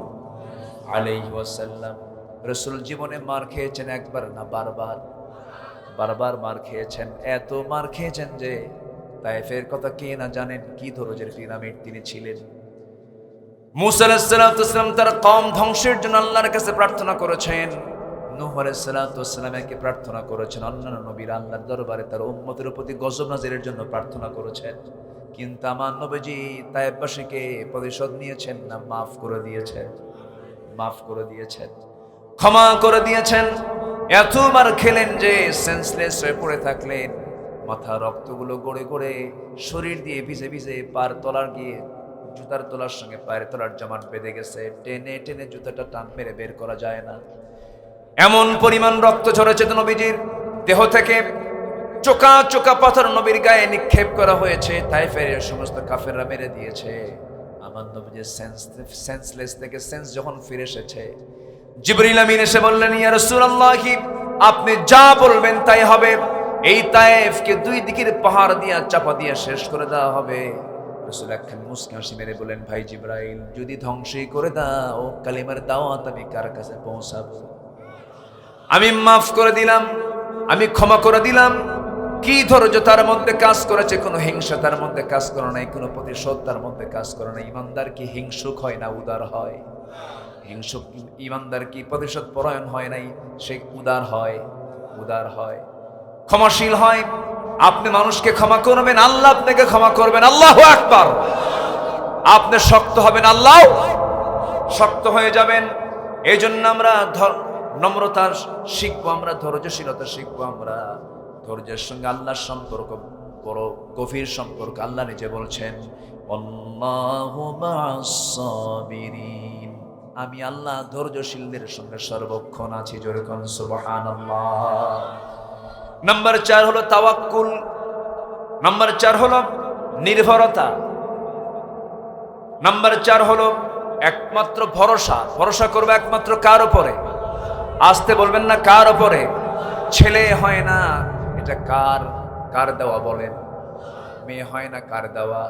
আলাইহি ওয়াসাল্লাম। রাসূল জীবনে মার খেয়েছেন একবার না বারবার, বারবার মার খেয়েছেন। এত মার খেয়েছেন যে তায়েফের কথা কে না জানেন, কি ধৈর্যের পিরামিড তিনি ছিলেন। মূসা আলাইহিস সালাম তার কওম ধ্বংসের জন্য আল্লাহর কাছে প্রার্থনা করেছেন। নূহ আলাইহিস সালামকে প্রার্থনা করেছেন। অন্যান্য নবীরা আল্লাহর দরবারে তার উম্মতের প্রতি গজব নাযিলের জন্য প্রার্থনা করেছেন। কিন্তু আমার নবীজি তায়েফবাসীকে প্রতিশোধ নিয়েছেন না মাফ করে দিয়েছেন? মাফ করে দিয়েছেন, ক্ষমা করে দিয়েছেন। এতবার খেলেন যে সেন্সলেস হয়ে পড়ে থাকলেন। মাথা রক্তগুলো গড়ে গড়ে শরীর দিয়ে ভিজে ভিজে পার তলার গিয়ে জুতার তলার সঙ্গে পায়ের তলার জমাট বেঁধে গেছে। টেনে টেনে জুতাটা টান মেরে বের করা যায় না, এমন পরিমাণ রক্ত ঝরেছে নবীজির দেহ থেকে। চোকা চোকা পাথর নবীর গায়ে নিক্ষেপ করা হয়েছে। তায়েফের সমস্ত কাফেররা মেরে দিয়েছে। আমার নবীজির সেন্সলেস থেকে সেন্স যখন ফিরে এসেছে, জিবরিল আমিন এসে বললেন, ইয়া রাসূলুল্লাহ, আপনি যা বলবেন তাই হবে। এই তায়েফকে 2 দিকের পাহাড় দিয়া চাপা দিয়ে শেষ করে দেওয়া হবে। রাসূল একখান মুস্কি হাসি মেরে বলেন, ভাই জিবরাইল, যদি ধ্বংসই করে দাও, কালিমার দাওয়াত আমি কার কাছে পৌঁছাবো? আমি মাফ করে দিলাম, আমি ক্ষমা করে দিলাম। কি ধৈর্য তার মধ্যে কাজ করেছে? কোনো হিংসা তার মধ্যে কাজ করে নাই, কোনো প্রতিশোধ তার মধ্যে কাজ করে নাই। ইমানদার কি হিংসুক হয় না উদার হয়? হিংসুক ইমানদার কি প্রতিশোধ পরায়ণ হয় নাই, সে উদার হয়, উদার হয়, ক্ষমাশীল হয়। আপনি মানুষকে ক্ষমা করবেন, আল্লাহ আপনাকে ক্ষমা করবেন। আল্লাহু আকবার। আপনি শক্ত হবেন, আল্লাহ শক্ত হয়ে যাবেন। এই জন্য আমরা নম্রতা শিখবো, আমরা ধৈর্যশীলতা শিখবো। আমরা ধৈর্যের সঙ্গে আল্লাহর সম্পর্ক বড় গভীর সম্পর্ক। আল্লাহ নিজে বলছেন, আল্লাহু মা'আস সাবিরিন, আমি আল্লাহ ধৈর্যশীলদের সঙ্গে সর্বক্ষণ আছি। জোরে কোন সুবহানাল্লাহ। নাম্বার 4 হলো তাওয়াক্কুল। নাম্বার 4 হলো নির্ভরতা। নাম্বার 4 হলো একমাত্র ভরসা। ভরসা করবে একমাত্র কার উপরে? আসতে বলবেন না, কার উপরে? ছেলে হয় না, এটা কার? কার দেওয়া বলেন? মেয়ে হয় না, কার দেওয়া?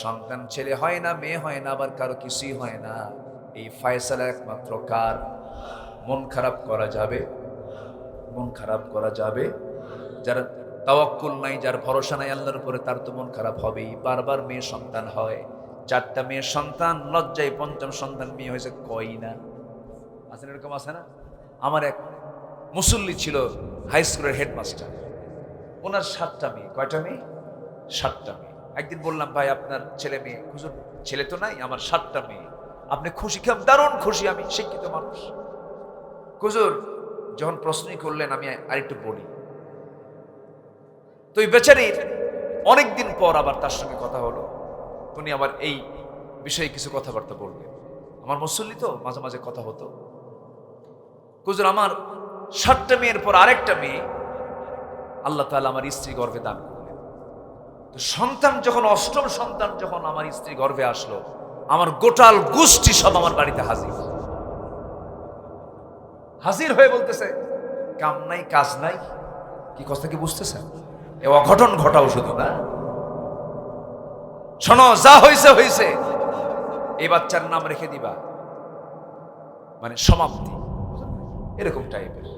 সন্তান ছেলে হয় না, মেয়ে হয় না, আবার কারো কিছুই হয় না। এই ফয়সালা একমাত্র কার? মন খারাপ করা যাবে? মন খারাপ করা যাবে? যার তাওয়াক্কুল নাই, যার ভরসা নাই আল্লাহর উপরে, তার তো মন খারাপ হবেই। বারবার মেয়ে সন্তান হয়, 4টা মেয়ে সন্তান, লজ্জায় 5ম সন্তান মেয়ে হয়েছে, কই না? আছে না, এরকম আছে না? আমার এক মুসল্লি ছিল, হাই স্কুলের হেডমাস্টার, ওনার 7টা মেয়ে। কয়টা মেয়ে? 7টা মেয়ে। একদিন বললাম, ভাই আপনার ছেলে মেয়ে? হুজুর ছেলে তো নাই, আমার 7টা মেয়ে। আপনি খুশি? কেমন? দারুণ খুশি, আমি শিক্ষিত মানুষ। হুজুর যখন প্রশ্নই করলেন, আমি আরেকটু বলি। তো এই বেচারির অনেকদিন পর আবার তার সঙ্গে কথা হলো। উনি আবার এই বিষয়ে কিছু কথাবার্তা বললেন। আমার মুসল্লি তো, মাঝে মাঝে কথা হতো। হুজুর আমার 7টা মেয়ের পর আরেকটা মেয়ে আল্লাহ তাআলা আমার স্ত্রী গর্ভে দান করলেন। তো সন্তান যখন 8ম সন্তান যখন আমার স্ত্রী গর্ভে আসলো, আমার গোটাল গোষ্ঠী সব আমার বাড়িতে হাজির। হাজির হয়ে বলতেছে, কাম নাই কাজ নাই। কি কথা কি বুঝতেছেন? এ অঘটন ঘটাও শুধু না, শোনো, যা হয়েছে হয়েছে, এই বাচ্চার নাম রেখে দিবা, মানে সমাপ্তি, এরকম টাইপের।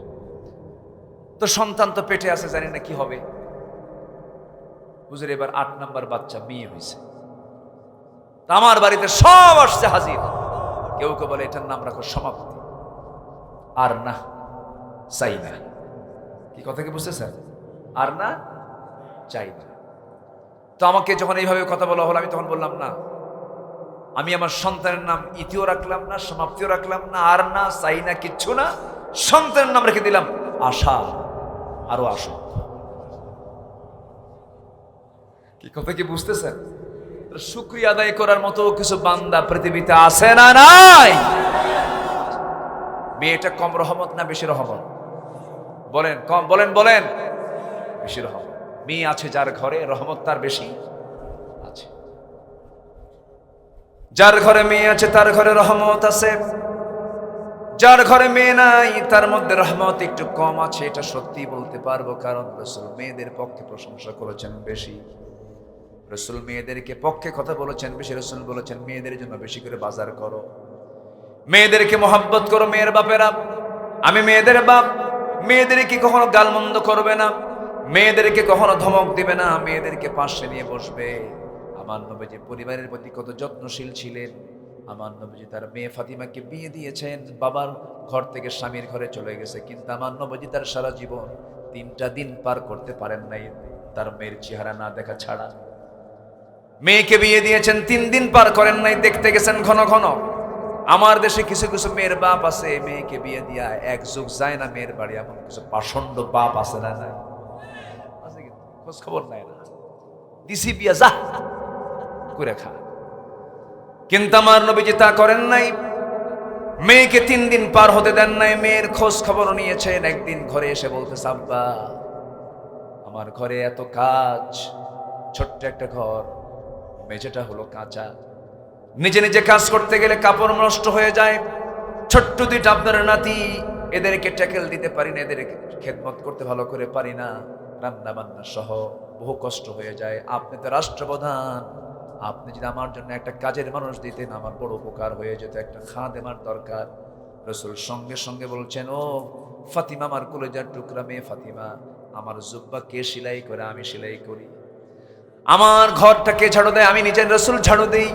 তো সন্তান তো পেটে আছে, জানি না কি হবে। হুজুর এবার 8 নাম্বার বাচ্চা মেয়ে হয়েছে। আমার বাড়িতে সব আসছে হাজির। কেউ কেউ বলে এটার নাম রাখো সমাপ্তি, আর না চাই না। কি কথা কি বুঝতেছেন? আর না চাই না। তো আমাকে যখন এইভাবে কথা বলা হলো, আমি তখন বললাম না, আমি আমার সন্তানের নাম ইতিও রাখলাম না, সমাপ্তিও রাখলাম না, আর না, চাই না, কিচ্ছু না, সন্তানের নাম রেখে দিলাম আশা, আরো আসো। কি কথা কি বুঝতেছেন? শুকরিয়া আদায় করার মতো কিছু বান্দা পৃথিবীতে আছে না নাই? মেয়েটা কম রহমত না বেশি রহমত? বলেন কম, বলেন বলেন বেশি রহমত। মেয়ে আছে যার ঘরে, রহমত তার বেশি আছে। যার ঘরে মেয়ে আছে তার ঘরে রহমত আছে, যার ঘরে মেয়ে নাই তার মধ্যে রহমত একটু কম আছে। এটা সত্যি বলতে পারবো, কারণ রাসূল মেয়েদের পক্ষে প্রশংসা করেছেন বেশি। রাসূল মেয়েদেরকে পক্ষে কথা বলেছেন বেশি। রাসূল বলেছেন মেয়েদের জন্য বেশি করে বাজার করো, মেয়েদেরকে মহব্বত করো। মেয়ের বাপেরা, আমি মেয়েদের বাপ, মেয়েদেরকে কখনো গালমন্দ করবে না, মেয়েদেরকে কখনো ধমক দিবে না, মেয়েদেরকে পাশে নিয়ে বসবে। আমার নবীজি পরিবারের প্রতি কত যত্নশীল ছিলেন। আমার নবীজি তার মেয়ে ফাতিমাকে বিয়ে দিয়েছেন, বাবার ঘর থেকে স্বামীর ঘরে চলে গেছে, কিন্তু আমার নবীজি তার সারা জীবন 3টা দিন পার করতে পারেন নাই তার মেয়ের চেহারা না দেখা ছাড়া। মেয়েকে বিয়ে দিয়েছেন, 3 দিন পার করেন নাই, দেখতে গেছেন ঘন ঘন। আমার দেশে কিছু কিছু মেয়ের বাপ আছে, মেয়েকে বিয়ে দিয়া 1 যুগ যায় না মেয়ের বাড়ি, এমন কিছু পাষণ্ড বাপ আছে না? নাই আছে, কিন্তু খোঁজ খবর নাই না, দিছি বিয়া যা করে খা। কিন্তু আমার নবীজি তা করেন নাই, মেয়েকে 3 দিন পার হতে দেন নাই, মেয়ের খোঁজ খবর নিয়েছেন। একদিন ঘরে এসে বলতেছে, আব্বা আমার ঘরে এত কাজ, ছোট্ট একটা ঘর, মেঝেটা হলো কাঁচা, নিজে নিজে কাজ করতে গেলে কাপড় নষ্ট হয়ে যায়, ছোট্ট 2টা আপনার নাতি, এদেরকে ট্যাকেল দিতে পারি না, এদের খেদমত করতে ভালো করে পারি না, রান্না বান্না সহ বহু কষ্ট হয়ে যায়। আপনি তো রাষ্ট্রপ্রধান, আপনি যদি আমার জন্য একটা কাজের মানুষ দিতেন আমার বড় উপকার হয়ে যেত, একটা খাদেমার দরকার। রাসূল সঙ্গে সঙ্গে বলছেন, ও ফাতিমা, আমার কলেজার টুকরা মেয়ে ফাতিমা, আমার জুব্বা কে সেলাই করে? আমি সেলাই করি। আমার ঘরটাকে ঝাড়ু দেয়? আমি নিজের রাসূল ঝাড়ু দেই।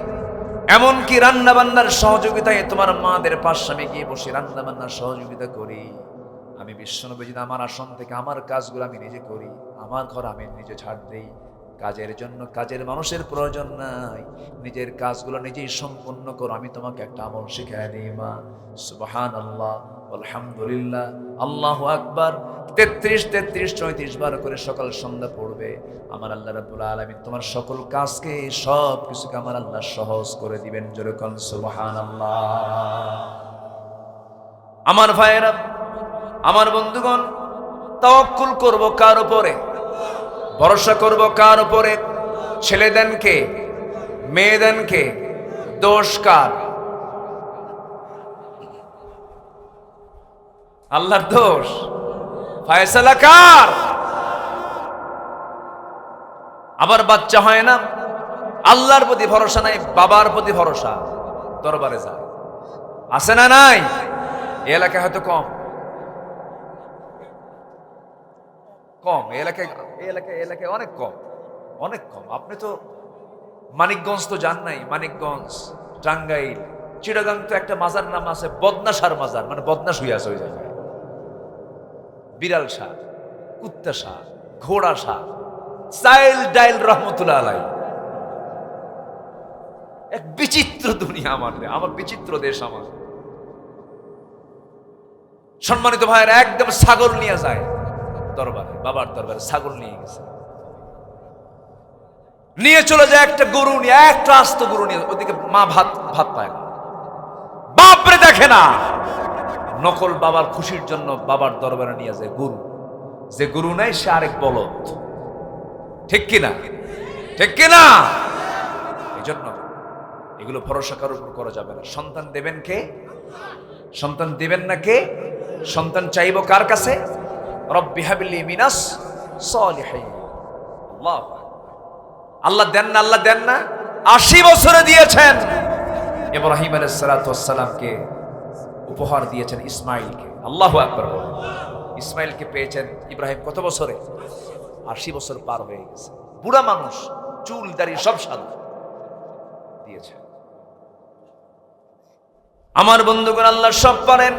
এমনকি রান্না বান্নার সহযোগিতায় তোমার মাদের পাশে আমি গিয়ে বসে রান্না বান্নার সহযোগিতা করি। আমি বিশ্বনবী যদি আমার আসন থেকে আমার কাজগুলো আমি নিজে করি, আমার ঘর আমি নিজে ঝাড় দেই। কাজের জন্য কাজের মানুষের প্রয়োজন নাই, নিজের কাজগুলো নিজেই সম্পন্ন করো। আমি তোমাকে একটা আমল শিখিয়ে দিই মা। সুবহানাল্লাহ, আলহামদুলিল্লাহ, আল্লাহু আকবার 33 বার করে সকাল সন্ধ্যা পড়বে। আমার আল্লাহ রাব্বুল আলামিন তোমার সকল কাজকে, সব কিছুকে আমার আল্লাহ সহজ করে দিবেন। জোরে কোন সুবহানাল্লাহ। আমার ভাইয়েরা, আমার বন্ধুগণ, তাওয়াক্কুল করব কার উপরে? ভরসা করব কার উপরে? ছেলে দেন কে? মেয়ে দেন কে? দোষ কার? আল্লাহর দোষ? ফয়সালা কার? আবার বাচ্চা হয় না, আল্লাহর প্রতি ভরসা নাই, বাবার প্রতি ভরসা, দরবারে যায়। আছে না নাই? এই এলাকায় হয়তো কম কম, এই এলাকায় অনেক কম, অনেক কম। আপনি তো মানিকগঞ্জ তো যান নাই, মানিকগঞ্জ, টাঙ্গাইল, চিটাগাং তো একটা মাজার নাম আছে বদনাশার মাজার, মানে বদনাশ হয়ে আছে ওই জায়গায়। বিড়াল শাহ, কুত্তা শাহ, ঘোড়া শাহ, চাইল ডাইল রহমতুল্লাহ আলাই। এক বিচিত্র দুনিয়া আমার বিচিত্র দেশ আমার। সম্মানিত ভাইয়েরা, একদম ছাগল নিয়ে যায় দরবারে, বাবার দরবারে ছাগল নিয়ে গেছে, নিয়ে চলে যায় একটা গরু নিয়ে, একটা আস্ত গরু নিয়ে। ওদিকে মা ভাত পায় না, বাপরে দেখে না, নকল বাবার খুশির জন্য বাবার দরবারে নিয়ে যায় গরু। যে গরু নাই সে আরেক বলদ। ঠিক কিনা? ঠিক কিনা? এই জন্য এগুলো ভরসা কারোর উপর করা যাবে না। সন্তান দেবেন কে? সন্তান দিবেন না কে? সন্তান চাইবো কার কাছে? রব্বি হাবলি মিনাস সলিহিন। আল্লাহ দেন না, আল্লাহ দেন না। 80 বছরে দিয়েছেন। ইব্রাহিম আলাইহিস সালাতু ওয়াস সালামকে উপহার দিয়েছেন ইসমাইলকে। আল্লাহু আকবার। ইসমাইলকে পেয়েছেন ইব্রাহিম কত বছরে? 80 বছর পার হয়ে গেছে, বুড়া মানুষ, চুল দাড়ি সব সাদা, দিয়েছে। আমার বন্ধুগণ, আল্লাহ সব পারেন,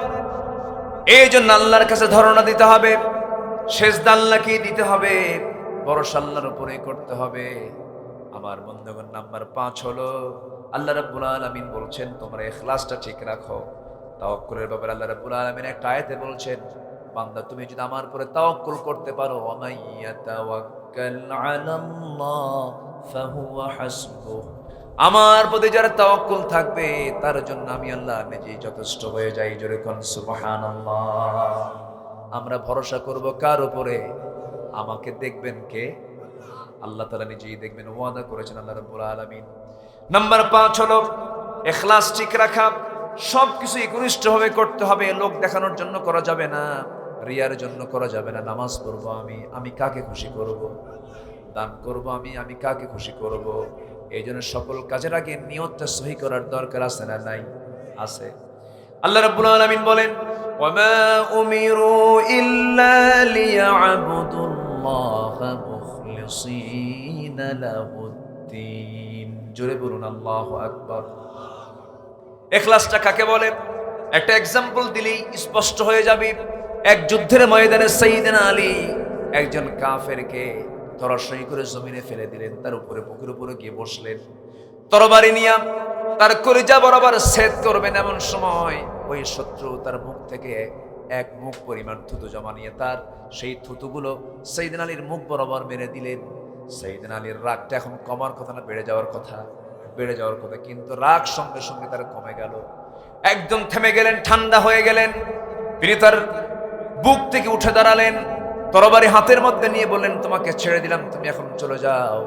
এই জন্য আল্লাহর কাছে ধারণা দিতে হবে, সেজদা আল্লাহকে দিতে হবে, ভরসা আল্লাহর উপরে করতে হবে। আমার বন্ধুগণ, নাম্বার 5 হলো আল্লাহ রাব্বুল আলামিন বলছেন তোমরা ইখলাসটা ঠিক রাখো। তাওয়াক্কুলের ব্যাপারে আল্লাহ রাব্বুল আলামিন একটা আয়াতে বলছেন, বান্দা তুমি যদি আমার উপরে তাওয়াক্কুল করতে পারো, ওয়ামাই ইয়াতাওয়াক্কাল আলাল্লাহ ফাহুয়া হাসবুহ, আমার প্রতি যার তাওয়াক্কুল থাকবে তার জন্য আমি আল্লাহ নিজেই যথেষ্ট হয়ে যাই। জোরে কোন সুবহানাল্লাহ। আমরা ভরসা করব কার উপরে? আমাকে দেখবেন কে? আল্লাহ তাআলা নিজেই দেখবেন, ওয়াদা করেছেন আল্লাহ রাব্বুল আলামিন। নাম্বার 5 হলো ইখলাস ঠিক রাখা। সবকিছু একনিষ্ঠভাবে করতে হবে, লোক দেখানোর জন্য করা যাবে না, রিয়ার জন্য করা যাবে না। নামাজ পড়বো আমি কাকে খুশি করব? দান করব আমি কাকে খুশি করব? এই জন্য সকল কাজের আগে নিয়তটা সহি করার দরকার আছে না নাই? আছে। আল্লাহ রাব্বুল আলামিন বলেন, ওয়ামা উমিরু ইল্লা লিয়াবুদুল্লাহা মুখলিসিনা লাহুদ্দিন। জোরে বলুন আল্লাহু আকবার। ইখলাসটা কাকে বলে? একটা এক্সাম্পল দিলেই স্পষ্ট হয়ে যাবে। এক যুদ্ধের ময়দানে সাইয়েদনা আলী একজন কাফেরকে ধরাশয়ী করে জমিনে ফেলে দিলেন, তার উপরে বুকের উপরে গিয়ে বসলেন, তরবারি নিয়ে তার কলিজা বরাবর ছেদ করবেন। এমন সময় ওই শত্রু তার মুখ থেকে এক মুখ পরিমাণ থুতু জমা নিয়ে তার সেই থুতুগুলো সাইয়েদনা আলীর মুখ বরাবর মেরে দিলেন। সাইয়েদনা আলীর রাগটা এখন কমার কথা না বেড়ে যাওয়ার কথা? বেড়ে যাওয়ার কথা, কিন্তু রাগ সঙ্গে সঙ্গে তার কমে গেল। একদম থেমে গেলেন, ঠান্ডা হয়ে গেলেন। তিনি তার বুক থেকে উঠে দাঁড়ালেন, তরবারি হাতের মধ্যে নিয়ে বললেন, তোমাকে ছেড়ে দিলাম, তুমি এখন চলে যাও।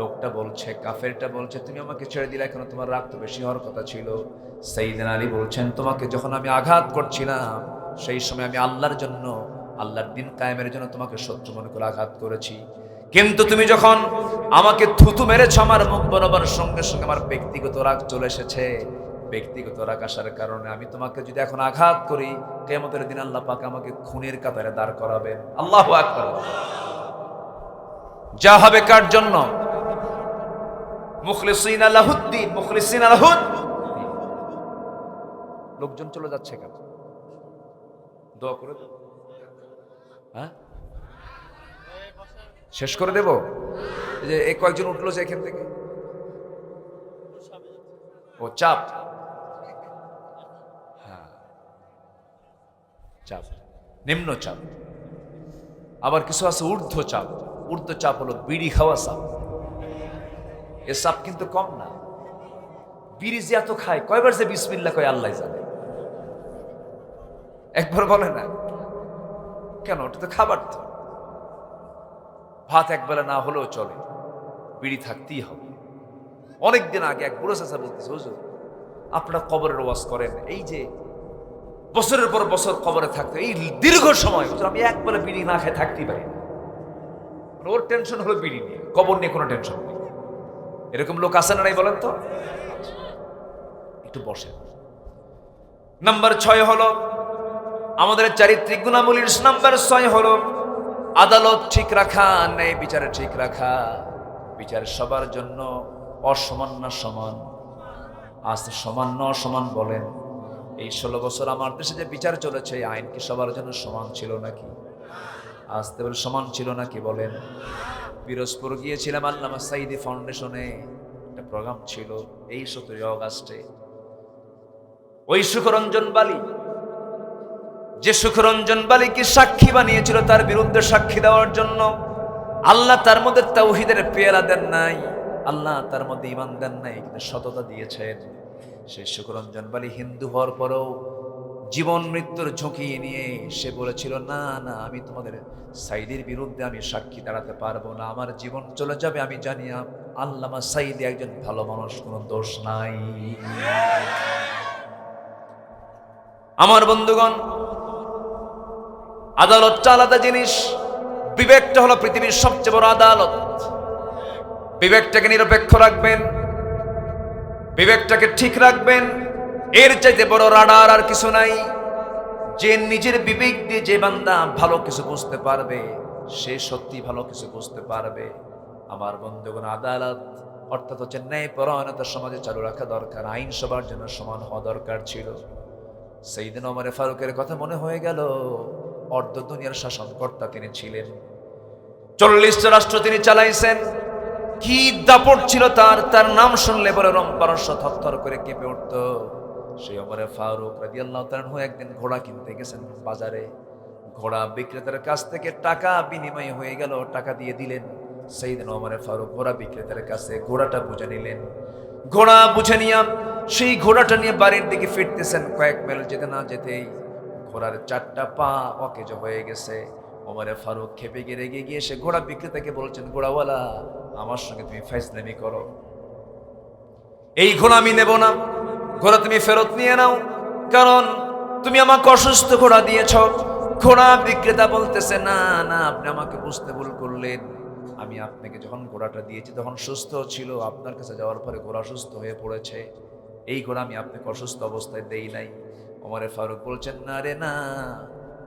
লোকটা বলছে, কাফেরটা বলছে, তুমি আমাকে ছেড়ে দিলে, এখন তোমার রাগ তো বেশি হওয়ার কথা ছিল। সাইয়েদনা আলী বলছেন, তোমাকে যখন আমি আঘাত করছিলাম সেই সময় আমি আল্লাহর জন্য, আল্লাহর দিন কায়েমের জন্য তোমাকে শত্রু মনে করে আঘাত করেছি, কিন্তু তুমি যখন আমাকে থুতু মেরেছ আমার মুখ বরাবর, সঙ্গে সঙ্গে আমার ব্যক্তিগত রাগ চলে এসেছে। ব্যক্তিগত রাগ আসার কারণে আমি তোমাকে যদি এখন আঘাত করি, কিয়ামতের দিন আল্লাহ পাক আমাকে খুনের কাতারে দাঁড় করাবেন। আল্লাহু আকবার। যা হবে কার জন্য? মুখলিসিনা লাহুদ্দিন, মুখলিসিনা লাহুদ্দিন। লোকজন চলে যাচ্ছে কেন? দোয়া করে দেব। হ্যাঁ, শেষ করে দেব। যে এই কয়েকজন উঠলো যে এখান থেকে, ও চাপ, হ্যাঁ চাপ, নিম্ন চাপ। আবার কিছু আছে ঊর্ধ্ব চাপ। ঊর্ধ্ব চাপ হলো বিড়ি খাওয়া চাপ। এ চাপ কিন্তু কম না। বিড়ি যে এত খায়, কয়বার যে বিসমিল্লাহ কয় আল্লাহ জানে। একবার বলে না কেন? ওটা তো খাবার। তো ভাত একবেলা না হলেও চলে, বিড়ি থাকতেই হবে। অনেকদিন আগে এক বুড়ো চাচা বলতেছে, হুজুর আপনারা কবরের ওয়াজ করেন, এই যে বছরের পর বছর কবরে থাকতে, এই দীর্ঘ সময় আমি একবেলা বিড়ি না খেয়ে থাকতেই পারি না। ওর টেনশন হলো বিড়ি নিয়ে, কবর নিয়ে কোনো টেনশন নেই। এরকম লোক আছে না নাই বলেন তো? একটু বসেন। নাম্বার 6 হলো আমাদের চারিত্রিক গুণাবলীর নাম্বার 6 হলো আদালত ঠিক রাখা, ন্যায় বিচারে ঠিক রাখা। বিচার সবার জন্য অসমান না সমান? আজ সমান না অসমান বলেন? এই 16 বছর আমার দেশে যে বিচার চলেছে, আইন কি সবার জন্য সমান ছিল নাকি? আসতে বলে সমান ছিল নাকি বলেন? পিরোজপুর গিয়েছিলাম, আল্লামা সাঈদী ফাউন্ডেশনে একটা প্রোগ্রাম ছিল এই 17 আগস্টে। ওই সুখরঞ্জন বালি, যে সুখরঞ্জন বালিকে সাক্ষী বানিয়েছিল তার বিরুদ্ধে সাক্ষী দেওয়ার জন্য, আল্লাহ তার মধ্যে তাওহীদের পেয়ালা দেন নাই, আল্লাহ তার মধ্যে ঈমান দেন নাই, কিন্তু সততা দিয়েছেন। সেই সুখরঞ্জন বালি হিন্দু হওয়ার পরেও জীবন মৃত্যুর ঝুঁকি নিয়ে সে বলেছিল, না না আমি তোমাদের সাঈদীর বিরুদ্ধে আমি সাক্ষী দাঁড়াতে পারবো না, আমার জীবন চলে যাবে। আমি জানি আল্লামা সাঈদী একজন ভালো মানুষ, কোনো দোষ নাই। আমার বন্ধুগণ, আদালতটা আলাদা জিনিস। বিবেকটা হলো পৃথিবীর সবচেয়ে বড় আদালত। বিবেকটাকে নিরপেক্ষ রাখবেন, বিবেকটাকে ঠিক রাখবেন। এর চাইতে বড় রাডার আর কিছু নাই। যে নিজের বিবেক দিয়ে যে বান্দা ভালো কিছু বুঝতে পারবে, সে সত্যি ভালো কিছু বুঝতে পারবে। আমার বন্ধুগণ, আদালত অর্থাৎ হচ্ছে ন্যায়পরায়ণতা সমাজে চালু রাখা দরকার। আইন সবার জন্য সমান হওয়া দরকার ছিল। সাইয়েদনা ওমর ফারুকের কথা মনে হয়ে গেল। অর্ধ দুনিয়ার শাসনকর্তা তিনি ছিলেন, 40টা রাষ্ট্র তিনি চালাইছেন। কি দাপট ছিল তার নাম শুনলে পরে রংপারস্য থরথর করে কেঁপে উঠত। সেই ওমরে ফারুক রাদিয়াল্লাহু তাআলা আনহু একদিন ঘোড়া কিনতে গেছেন বাজারে। ঘোড়া বিক্রেতার কাছ থেকে টাকা বিনিময় হয়ে গেল, টাকা দিয়ে দিলেন। সাইয়েদনা ওমরে ফারুক ঘোড়া বিক্রেতার কাছে ঘোড়াটা বুঝে নিলেন। ঘোড়া বুঝে নিয়ে সেই ঘোড়াটা নিয়ে বাড়ির দিকে ফিরতেছেন। কয়েক মাইল যেতে না যেতেই ঘোড়ার 4টা পা অকেজো হয়ে গেছে। ওমরে ফারুক খেপে গিয়ে রেগে গিয়ে সে ঘোড়া বিক্রেতাকে বলছেন, ঘোড়াওয়ালা, আমার সঙ্গে তুমি ফাইজলামি করো, এই ঘোড়া আমি নেব না, ঘোড়া তুমি ফেরত নিয়ে নাও, কারণ তুমি আমাকে অসুস্থ ঘোড়া দিয়েছ। ঘোড়া বিক্রেতা বলতেছে, না না, আপনি আমাকে বুঝতে ভুল করলেন। আমি আপনাকে যখন ঘোড়াটা দিয়েছি তখন সুস্থ ছিল, আপনার কাছে যাওয়ার পরে ঘোড়া সুস্থ হয়ে পড়েছে। এই ঘোড়া আমি আপনাকে অসুস্থ অবস্থায় দেই নাই। ওমরে ফারুক বলছেন, না রে না,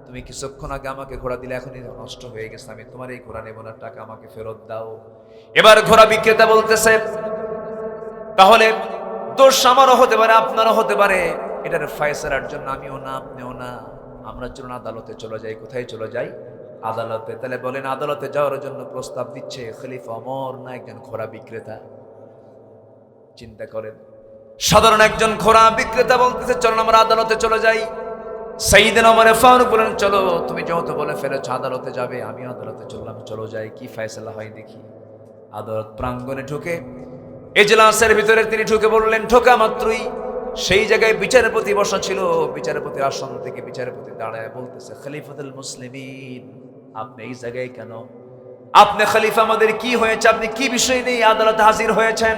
তুমি কিছুক্ষণ আগে আমাকে ঘোড়া দিলে, এখনই নষ্ট হয়ে গেছে, আমি তোমার এই ঘোড়া নেব না, টাকা আমাকে ফেরত দাও। এবার ঘোড়া বিক্রেতা বলতেছে, তাহলে দোষ আমারও হতে পারে, আপনারও হতে পারে, এটার ফয়সালার জন্য আমিও না আপনিও না, আমরা চলুন আদালতে চলে যাই। কোথায় চলে যাই? আদালতে। তাহলে বলেন, আদালতে যাওয়ার জন্য প্রস্তাব দিচ্ছে খলিফা ওমর না একজন ঘোড়া বিক্রেতা? চিন্তা করেন, সাধারণ একজন ঘোড়া বিক্রেতা বলতেছে, চলুন আমরা আদালতে চলে যাই। সাইয়েদনা ওমর ফারুক বলেন, চলো, তুমি যেহেতু বলে ফেলেছ আদালতে যাবে, আমিও আদালতে চললাম, চলো যাই, কি ফয়সালা হয় দেখি। আদালত প্রাঙ্গণে ঢুকে এজলাসের ভিতরে তিনি ঢুকে বললেন, ঢোকা মাত্রই সেই জায়গায় বিচারপতি বসা ছিল। বিচারপতির আসন থেকে বিচারপতি দাঁড়ায় বলতেছে, খলিফাতুল মুসলিমিন, আপনি এই জায়গায় কেন? আপনি খলিফা, আমাদের কি হয়েছে? আপনি কি বিষয় নিয়ে আদালতে হাজির হয়েছেন?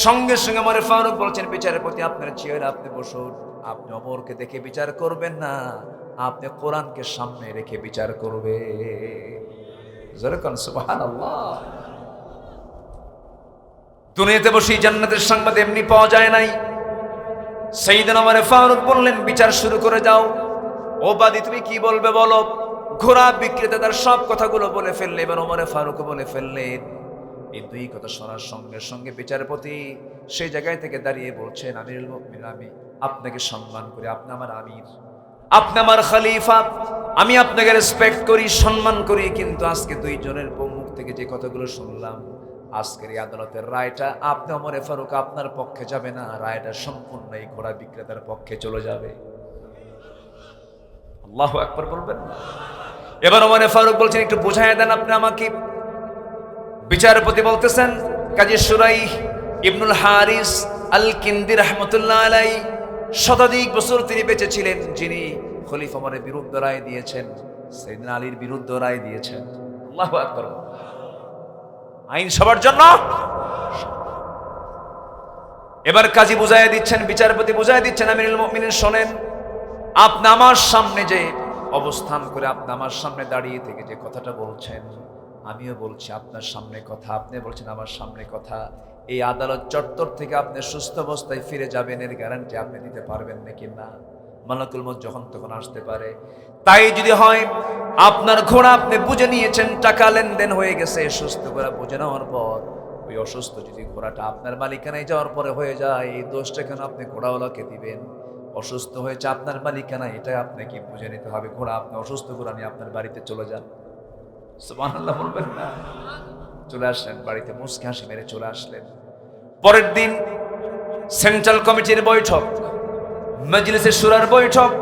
সঙ্গে সঙ্গে ওমর ফারুক বলছেন, বিচারপতি আপনার চেয়ারে আপনি বসুন, আপনি ওমরকে দেখে বিচার করবেন না, আপনি কোরআনকে সামনে রেখে বিচার করবে। জোরে কোন সুবহানাল্লাহ। দুনিয়াতে বসে জান্নাতের সংবাদ এমনি পাওয়া যায় নাই। সাইয়েদনা ওমর ফারুক বললেন, বিচার শুরু করে যাও। ও বাদী, তুমি কি বলবে বলো। ঘোড়া বিক্রেতা তার সব কথাগুলো বলে ফেললে। এবার ওমর ফারুক বলে ফেললেন। এই দুই কথা শোনার সঙ্গে সঙ্গে বিচারপতি সেই জায়গায় থেকে দাঁড়িয়ে বলছেন, আমিরুল মুমিনিন, আমি আপনাকে সম্মান করি, আপনি আমার আমির, আপনি আমার খলিফা, আমি আপনাকে রেসপেক্ট করি, সম্মান করি, কিন্তু আজকে দুইজনের মুখ থেকে যে কথাগুলো শুনলাম, আজকের এই আদালতের রায়টা আপনি ওমর ফারুক আপনার পক্ষে যাবে না, রায়টা সম্পূর্ণ এই ঘোড়া বিক্রেতার পক্ষে চলে যাবে। আল্লাহু আকবার বলবেন না? এবার ওমর ফারুক বলছেন, একটু বুঝাইয়া দেন আপনি আমাকে। বিচারপতি বলতেছেন, কাজী শুরাইহ ইবনুল হারিস আল কিন্দি রাহমাতুল্লাহ আলাইহি, শতাধিক বছর তিনি বেঁচে ছিলেন, যিনি খলিফা ওমরের বিরুদ্ধে রায় দিয়েছেন, সাইয়েদনা আলীর বিরুদ্ধে রায় দিয়েছেন। আল্লাহু আকবার। আইন সবার জন্য। এবার কাজী বুঝাইয়া দিচ্ছেন, বিচারপতি বুঝাইয়া দিচ্ছেন, আমিরুল মুমিনিন শোনেন, আপনি আমার সামনে যে অবস্থান করে, আপনি আমার সামনে দাঁড়িয়ে থেকে যে কথাটা বলছেন, আমিও বলছি আপনার সামনে কথা, আপনি বলছেন আমার সামনে কথা, এই আদালত চত্বর থেকে আপনি সুস্থ অবস্থায় ফিরে যাবেন, এর গ্যারান্টি আপনি দিতে পারবেন নাকি না? মালাকুল মউত যখন তখন আসতে পারে। তাই যদি হয় আপনার ঘোড়া আপনি বুঝে নিয়েছেন, টাকা লেনদেন হয়ে গেছে, সুস্থ ঘোড়া বুঝে নেওয়ার পর ওই অসুস্থ যদি ঘোড়াটা আপনার মালিকানায় যাওয়ার পরে হয়ে যায়, এই দোষটা কেন আপনি ঘোড়াওয়ালাকে দিবেন? অসুস্থ হয়েছে আপনার মালিকানা, এটাই আপনাকে বুঝে নিতে হবে। ঘোড়া, আপনি অসুস্থ ঘোড়া নিয়ে আপনার বাড়িতে চলে যান। সুবহানাল্লাহ বলবেন না? চলে আসলেন বাড়িতে, মুচকি হাসি মেরে চলে আসলেন। পরের দিন সেন্ট্রাল কমিটির বৈঠক, মজলিসে শুরার বৈঠক।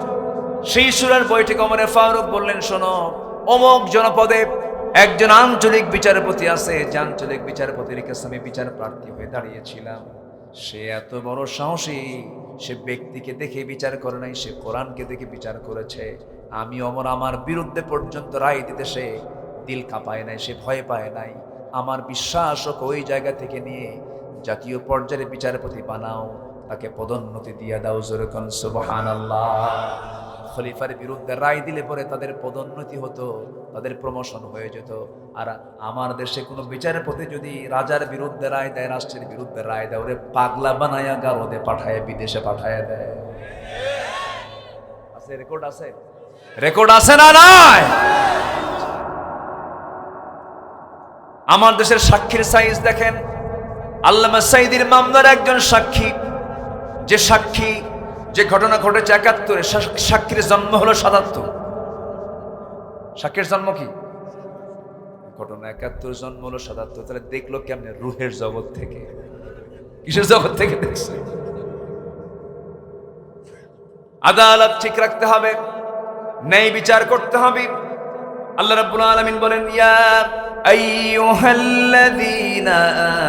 সেই শুরার বৈঠকে ওমর ফারুক বললেন, শোনো, অমুক জনপদে একজন আঞ্চলিক বিচারপতি আছে, যে আঞ্চলিক বিচারপতির কাছে আমি বিচার প্রার্থী হয়ে দাঁড়িয়েছিলাম। সে এত বড় সাহসী, সে ব্যক্তিকে দেখে বিচার করে নাই, সে কোরআনকে দেখে বিচার করেছে। আমি ওমর আমার বিরুদ্ধে পর্যন্ত রায় দিতে সে দিল কাঁপায় নাই, সে ভয় পায় নাই। আমার বিশ্বাস, ওই জায়গা থেকে নিয়ে জাতীয় পর্যায়ে বিচারপতি বানাও, তাকে পদোন্নতি দিয়ে দাও। জোরে কোন সুবহানাল্লাহ। খলিফার বিরুদ্ধে রায় দিলে পরে তাদের পদোন্নতি হতো, তাদের প্রমোশন হয়ে যেত। আর আমার দেশে কোনো বিচারপতি যদি রাজার বিরুদ্ধে রায় দেয়, রাষ্ট্রের বিরুদ্ধে রায় দেয়, ওরে পাগলা বানায়া গারদে পাঠায়, বিদেশে পাঠায় দেয়। আছে রেকর্ড, আছে রেকর্ড, আছে না নাই? আমার দেশের সাক্ষীর সাইজ দেখেন। আল্লামা সাইদির মামলার একজন সাক্ষী, যে সাক্ষী, যে ঘটনা ঘটেছে ৭১, সাক্ষীর জন্ম হলো ৭৭। সাক্ষীর জন্ম কি? ঘটনা ৭১ জন্ম হলো ৭৭, তাহলে দেখলো কেমনে? রুহের জগৎ থেকে। কিসের জগৎ থেকে দেখছে? আদালত ঠিক রাখতে হবে, ন্যায় বিচার করতে হবে। আল্লাহ রাব্বুল আলামিন বলেন, ইয়া আইয়ুহাল্লাযীনা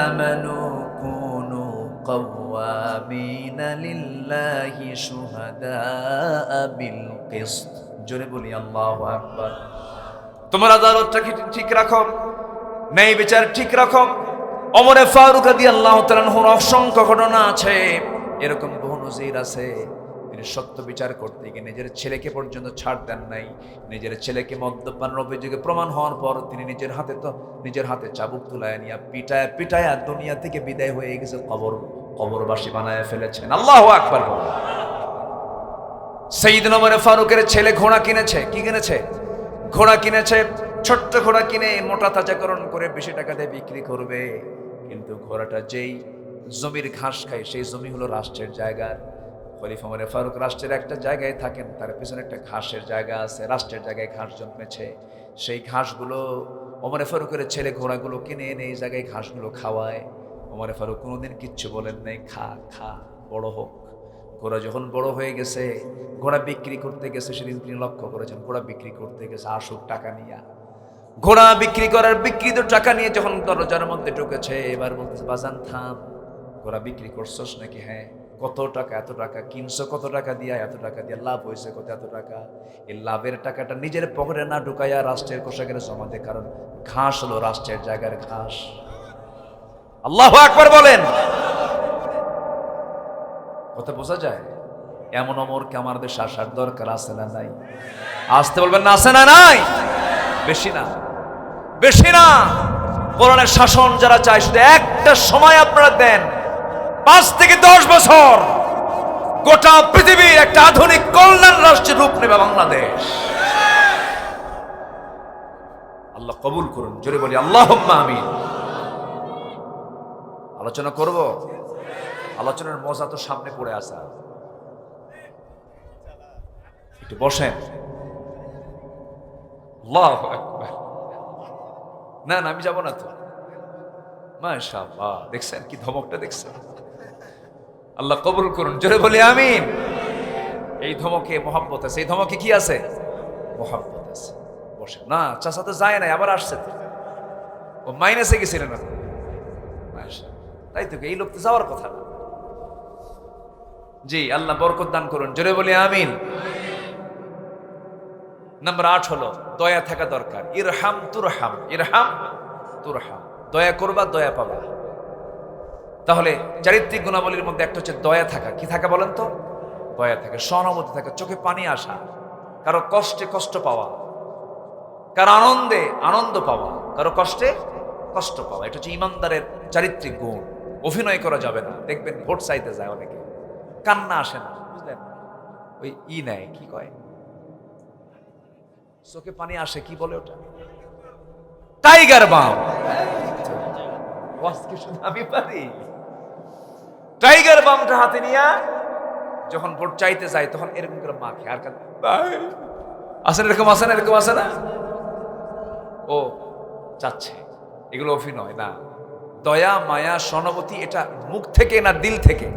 আমানু কুনু কাওয়ামিনা লিল্লাহি শুহাদাআ বিল কিসত। জোরে বলি আল্লাহু আকবার। তোমার আদালতটা ঠিক রাখো, ন্যায় বিচার ঠিক রাখো। ওমর ফারুক রাদিয়াল্লাহু তাআলা আনহুর অসংখ্য ঘটনা আছে, এরকম বহু নজির আছে। তিনি সত্য বিচার করতে গিয়ে নিজের ছেলেকে পর্যন্ত ছাড় দেন নাই। নিজের ছেলেকে মদ্যপানের অভিযোগে প্রমাণ হওয়ার পর তিনি নিজের হাতে চাবুক তুলায় নিয়ে পিটায়া দুনিয়া থেকে বিদায় হয়ে গেছে, কবরবাসী বানায় ফেলেছেন। আল্লাহু আকবার। সাইয়েদনা ওমর ফারুকের ছেলে ঘোড়া কিনেছে। কি কিনেছে? ঘোড়া কিনেছে। ছোট্ট ঘোড়া কিনে মোটা তাজাকরণ করে বেশি টাকা দিয়ে বিক্রি করবে। কিন্তু ঘোড়াটা যেই জমির ঘাস খায়, সেই জমি হলো রাষ্ট্রের জায়গা। খলিফা ওমর ফারুক রাষ্ট্রের একটা জায়গায় থাকেন, তার পিছনে একটা ঘাসের জায়গা আছে, রাষ্ট্রের জায়গায় ঘাস জন্মেছে। সেই ঘাসগুলো ওমর ফারুকের ছেলে ঘোড়াগুলো কিনে এনে এই জায়গায় ঘাসগুলো খাওয়ায়। ওমর ফারুক কোনোদিন কিচ্ছু বলেন নাই, খা খা, বড় হোক। ঘোড়া যখন বড় হয়ে গেছে, ঘোড়া বিক্রি করতে গেছে, সেদিন তিনি লক্ষ্য করেছেন ঘোড়া বিক্রি করতে গেছে আসুক টাকা নিয়ে। ঘোড়া বিক্রি করার বিক্রিত টাকা নিয়ে যখন দরজার মধ্যে ঢুকেছে, এবার বলতেছে, বাজান থাম, ঘোড়া বিক্রি করছস নাকি? হ্যাঁ। কত টাকা? এত টাকা। কিনছো কত টাকা দিয়া? এত টাকা দিয়া। লাভ হয়েছে কত? এত টাকা। এই লাভের টাকাটা নিজের পকেটে না ঢুকাইয়া রাষ্ট্রের কোষাগারে জমা দে, কারণ ঘাস হলো রাষ্ট্রের জায়গার ঘাস। আল্লাহু আকবার বলেন। কথা বোঝা যায়? এমন ওমরকে আমার দেশে আসার দরকার আছে না নাই? আসতে বলবেন না, আছে না নাই? বেশি না, বেশি না। কোরআনের শাসন যারা চায়, শুধু একটা সময় আপনারা দেন, 5 থেকে 10 বছর, গোটা পৃথিবীর একটা আধুনিক কল্যাণ রাষ্ট্রের রূপ নেবে বাংলাদেশ। আল্লাহ কবুল করুন। জোরে বলি আল্লাহুম্মা আমিন। আলোচনা করব। আলোচনার মজা তো সামনে পড়ে আসা। একটু বসেন। আল্লাহু আকবার। না না, আমি যাব না তো। মাশাআল্লাহ, দেখছেন কি ধমকটা? দেখছেন? আল্লাহ কবুল করুন। জোরে বলি আমিন। এই ধমকে মহব্বত আছে। এই ধমকে কি আছে? মহব্বত আছে। বসে না, চাচা তো যায় না, আবার আসছে তো। ও মাইনাসে গেছিলেন না? তাই তো, এই লোক তো যাওয়ার কথা না। জি, আল্লাহ বরকত দান করুন। জোরে বলি আমিন। নাম্বার 8 হলো দয়া থাকা দরকার। ইরহাম তুরহাম। ইরহাম তুরহাম। দয়া করবা, দয়া পাবা। তাহলে চারিত্রিক গুণাবলীর মধ্যে একটা হচ্ছে দয়া থাকা। কি থাকা বলেন তো? দয়া থাকা, সহানুভূতি থাকা, চোখে পানি আসা, কারো কষ্টে কষ্ট পাওয়া, কারো আনন্দে আনন্দ পাওয়া, কারো কষ্টে কষ্ট পাওয়া। এটা হচ্ছে ইমানদারের চারিত্রিক গুণ। অভিনয় করা যাবে না। দেখবেন ভোট চাইতে যায় অনেকে, কান্না আসে না, বুঝলেন? ওই নেয়, কি কয়, চোখে পানি আসে, কি বলে ওটা? টাইগার বাম। আমি পারি। টাইগার বামটা হাতে নিয়ে যখন ভোট চাইতে যায়, তখন এরকম করে মাখে আর আসেন, এরকম আসে না? এরকম আসে না? ও চাচ্ছে। এগুলো অভিনয় না। দয়া, মায়া, সহানুভূতি, এটা মুখ থেকে না দিল থেকে?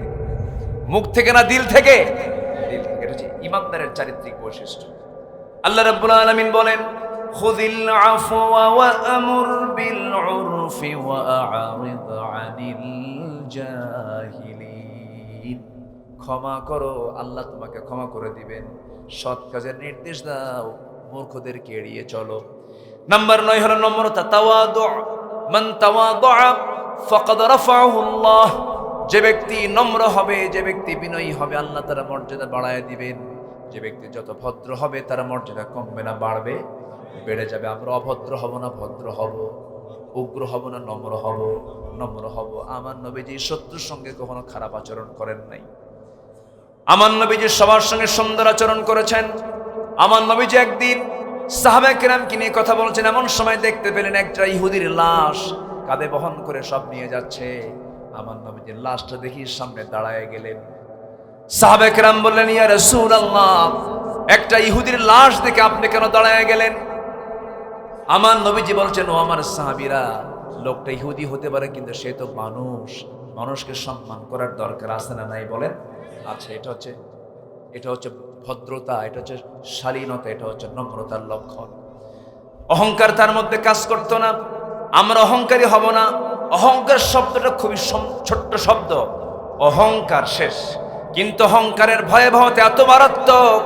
মুখ থেকে না দিল থেকে? দিল থেকে। এটা হচ্ছে ইমানদারের চারিত্রিক বৈশিষ্ট্য। আল্লাহ রাব্বুল আলামিন বলেন, খুযিল আফওয়া ওয়া আমুর বিল উরফি ওয়া আ'রিদ আনিল জাহিলিন। ক্ষমা করো, আল্লাহ তোমাকে ক্ষমা করে দিবেন। সৎ কাজের নির্দেশ দাও, মূর্খদেরকে এড়িয়ে চলো। নাম্বার 9 হলো নম্রতা, তাওয়াদু। মান তাওয়াদু ফাকাদ রাফাহু আল্লাহ। যে ব্যক্তি নম্র হবে, যে ব্যক্তি বিনয়ী হবে, আল্লাহ তার মর্যাদা বাড়ায় দিবেন। যে ব্যক্তি যত ভদ্র হবে, তার মর্যাদা কমবে না, বাড়বে, বেড়ে যাবে। আমরা অভদ্র হব না, ভদ্র হব। উগ্র হব না, নম্র হব? নম্র হব। আমার নবীজি শত্রুর সঙ্গে কখনো খারাপ আচরণ করেন নাই। আমার নবীজি সবার সঙ্গে সুন্দর আচরণ করেছেন। আমার নবীজি একদিন সাহাবায়ে কেরামকে নিয়ে কথা বলছেন, এমন সময় দেখতে পেলেন একটা ইহুদির লাশ কাঁধে বহন করে সব নিয়ে যাচ্ছে। আমার নবীজির লাশটা দেখি সামনে দাঁড়ায় গেলেন। সাহাবায়ে কেরাম বললেন, ইয়া রাসূলুল্লাহ, একটা ইহুদির লাশ দেখে আপনি কেন দাঁড়ায় গেলেন? আমার নবীজি বলছেন, ও আমার সাহাবীরা, লোকটা ইহুদি হতে পারে কিন্তু সে তো মানুষ, মানুষকে সম্মান করার দরকার আছে না নাই বলেন? আচ্ছা, এটা হচ্ছে ভদ্রতা, এটা হচ্ছে শালীনতা, এটা হচ্ছে নম্রতার লক্ষণ। অহংকার তার মধ্যে কাজ করতো না। আমরা অহংকারী হব না। অহংকার শব্দটা খুবই ছোট্ট শব্দ, অহংকার শেষ, কিন্তু অহংকারের ভয়াবহতা এত মারাত্মক,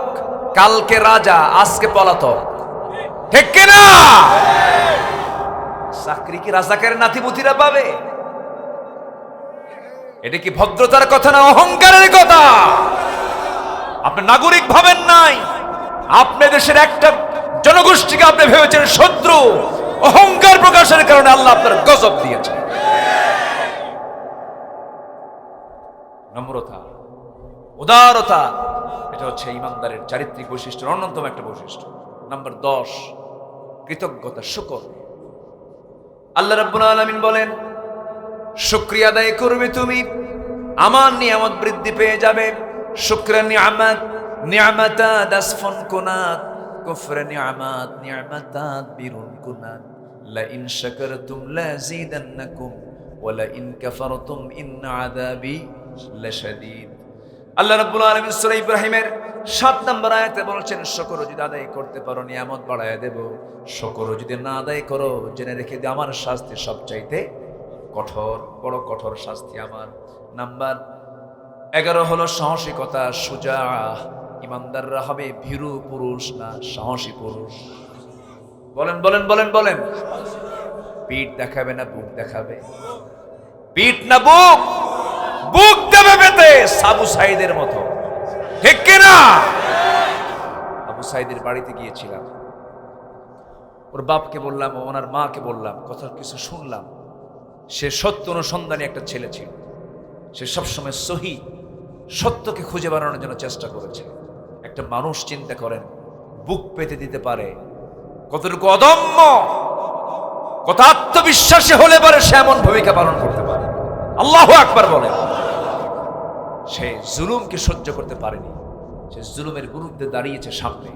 কালকে রাজা আজকে পলাতক, ঠিক কিনা? চাকরি কি রাজাকারের নাতিপুতিরা পাবে? এটা কি ভদ্রতার কথা না অহংকারের কথা? আপনি নাগরিক ভাবেন নাই, আপনি দেশের একটা জনগোষ্ঠীকে আপনি ভেবেছেন শত্রু। অহংকার প্রকাশের কারণে আল্লাহ আপনার গজব দিয়েছে। নম্রতা, উদারতা, এটা হচ্ছে ইমানদারের চারিত্রিক বৈশিষ্ট্যের অন্যতম একটা বৈশিষ্ট্য। নাম্বার 10, কৃতজ্ঞতা, শুকর। আল্লাহ রাব্বুল আলামিন বলেন, শুকরিয়া আদায় করবে তুমি, আমার নিয়ামত বৃদ্ধি পেয়ে যাবে। শুকর নিয়ামত, নিয়ামাতাত আসফুন কুনাত, কুফর নিয়ামত, নিয়ামাতাত বিরুন কুনাত, লা ইন শাকারতুম লাযিদান্নাকুম ওয়া লা ইন কাফারতুম ইন্না আযাবি লাশাদীদ। আল্লাহ রাব্বুল আলামিন সূরা ইব্রাহিমের 7 নম্বর আয়াতে বলছেন, শুকর যদি আদায় করতে পারো নিয়ামত বাড়ায় দেব, শুকর যদি না আদায় করো জেনে রেখে দে আমার শাস্তি সবচাইতে কঠোর, বড় কঠোর শাস্তি আমার। নাম্বার 11 হলো সাহসিকতা, সুজা। ইমানদাররা হবে ভীরু পুরুষ না সাহসী পুরুষ। বলেন বলেন বলেন বলেন। পিঠ দেখাবে না বুক দেখাবে? পিঠ না বুক? বুক দেবে পেতে, আবু সাইদের মতো, ঠিক কিনা? আবু সাইদের বাড়িতে গিয়েছিলাম, ওর বাপকে বললাম, ওনার মাকে বললাম, কথা কিছু শুনলাম। সে সত্য অনুসন্ধানী একটা ছেলে ছিল। সে সবসময় সহি সত্যকে খুঁজে বেড়ানোর জন্য চেষ্টা করেছে। একটা মানুষ চিন্তা করেন, বুক পেতে দিতে পারে, কতটুকু অদম্য, কত আত্মবিশ্বাসী হলে পারে সে এমন ভূমিকা পালন করতে পারে। আল্লাহু আকবার বলেন। সে জুলুমকে সহ্য করতে পারেনি, সে জুলুমের বিরুদ্ধে দাঁড়িয়েছে সামনে।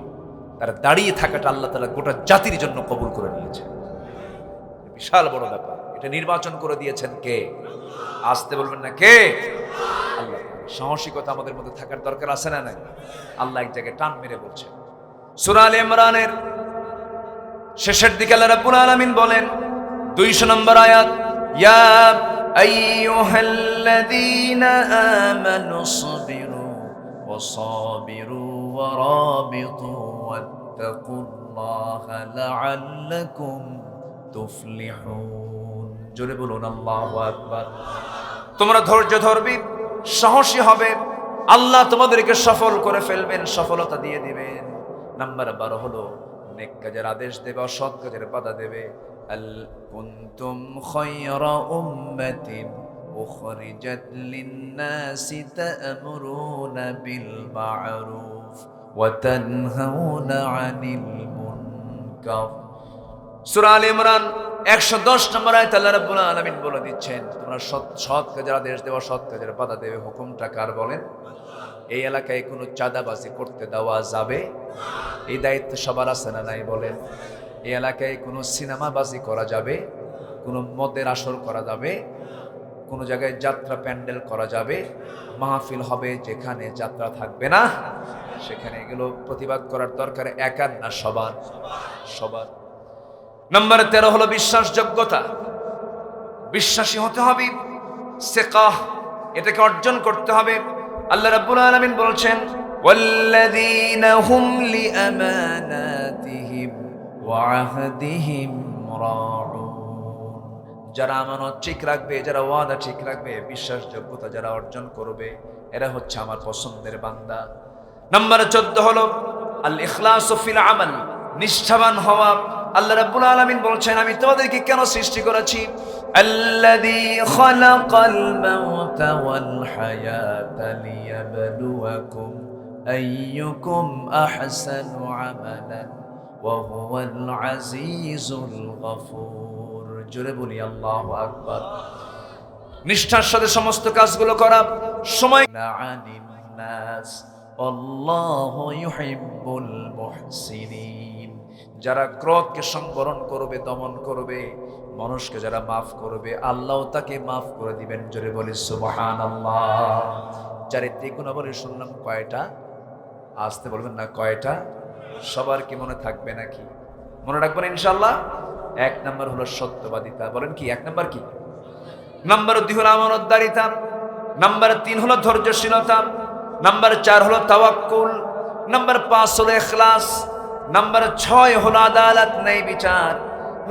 তার দাঁড়িয়ে থাকাটা আল্লাহ তাআলা গোটা জাতির জন্য কবুল করে নিয়েছে। বিশাল বড় ব্যাপার। এটা নির্বাচন করে দিয়েছেন কে? আসতে বলবেন না কে? আল্লাহ। সাহসিকতা আমাদের মধ্যে থাকার দরকার আছে না নাই? আল্লাহ এক জায়গায় টান মেরে বলছেন, সূরা আলে ইমরানের শেষের দিকে আল্লাহ রাব্বুল আলামিন বলেন, 200 নম্বর আয়াত, ইয়া আইয়ুহাল্লাযীনা আমানু সাবিরু ওয়া সাবিরু ওয়া রাবিতু ওয়াত্তাকুল্লাহা লাআল্লাকুম তুফলিহুন। জোরে বলুন আল্লাহু আকবার। তোমরা ধৈর্য ধরবে, সাহসী হবে, আল্লাহ তোমাদেরকে সফল করে ফেলবেন, সফলতা দিয়ে দিবেন। নাম্বার 12 হলো নেক কাজের আদেশ দেবে, অসৎ কাজের বাধা দেবে। আল কুনতুম খায়রা উম্মাতিন উখরিজাত লিন-নাসি তা'মুরুনা বিল মা'রুফ ওয়া তানহাউনা আনিল মুনকার। সূরা আলে ইমরান 110 নম্বর আয়াতে আল্লাহ রাব্বুল আলামিন বলে দিচ্ছেন, তোমরা সৎ কাজের আদেশ দেওয়া, সৎ কাজের বাধা দেবে। হুকুমটা কার বলেন? এই এলাকায় কোনো চাঁদাবাজি করতে দেওয়া যাবে? এই দায়িত্ব সবার আছে না নাই বলেন? এই এলাকায় কোনো সিনেমাবাজি করা যাবে? কোনো মদের আসর করা যাবে? কোনো জায়গায় যাত্রা প্যান্ডেল করা যাবে? মাহফিল হবে যেখানে যাত্রা থাকবে না সেখানে এগুলো প্রতিবাদ করার দরকার একার না সবার? সবার। নম্বর 13 হলো বিশ্বাসযোগ্যতা। বিশ্বাসী হতে হবে, সিকাহ, এটাকে অর্জন করতে হবে। আল্লাহ রাব্বুল আলামিন বলছেন, ওয়াল্লাযীনা হুম লিআমানাতিহিম ওয়া আহদিহিম রাউন। যারা আমানত ঠিক রাখবে, যারা ওয়াদা ঠিক রাখবে, বিশ্বাসযোগ্যতা যারা অর্জন করবে, এরা হচ্ছে আমার পছন্দের বান্দা। নম্বর 14 হলো আল ইখলাসু ফিল আমাল, নিষ্ঠাবান হওয়া। আল্লাহ রাব্বুল আলামিন বলছেন, আমি তোমাদেরকে কেন সৃষ্টি করেছি? আল্লাযী খালাকাল মাউতা ওয়াল হায়াতা লিয়াবলুয়াকুম আইয়ুকুম আহসানু আমালান ওয়া হুয়াল আজিজুল গফুর। জোরে বলি আল্লাহু আকবার। নিষ্ঠার সাথে সমস্ত কাজগুলো করা, সময় নাস আল্লাহু ইউহিব্বুল মুহসিনিন। যারা ক্রোধকে সংবরণ করবে, দমন করবে, মানুষকে যারা মাফ করবে, আল্লাহ তাকে মাফ করে দিবেন। জোরে বলি সুবহানাল্লাহ। চারিত্রিক গুণাবলী শুনলাম কয়টা? আসতে বলবেন না কয়টা? সবার কি মনে থাকবে নাকি? মনে রাখবেন ইনশাআল্লাহ। 1 নাম্বার হলো সত্যবাদিতা। বলেন কি 1 নাম্বার কি? নাম্বার 2 হলো আমানতদারিতা, নাম্বার 3 হলো ধৈর্যশীলতা, নাম্বার 4 হলো তাওয়াক্কুল, নাম্বার 5 হলো ইখলাস, নাম্বার 6 হলো আদালত ন্যায় বিচার,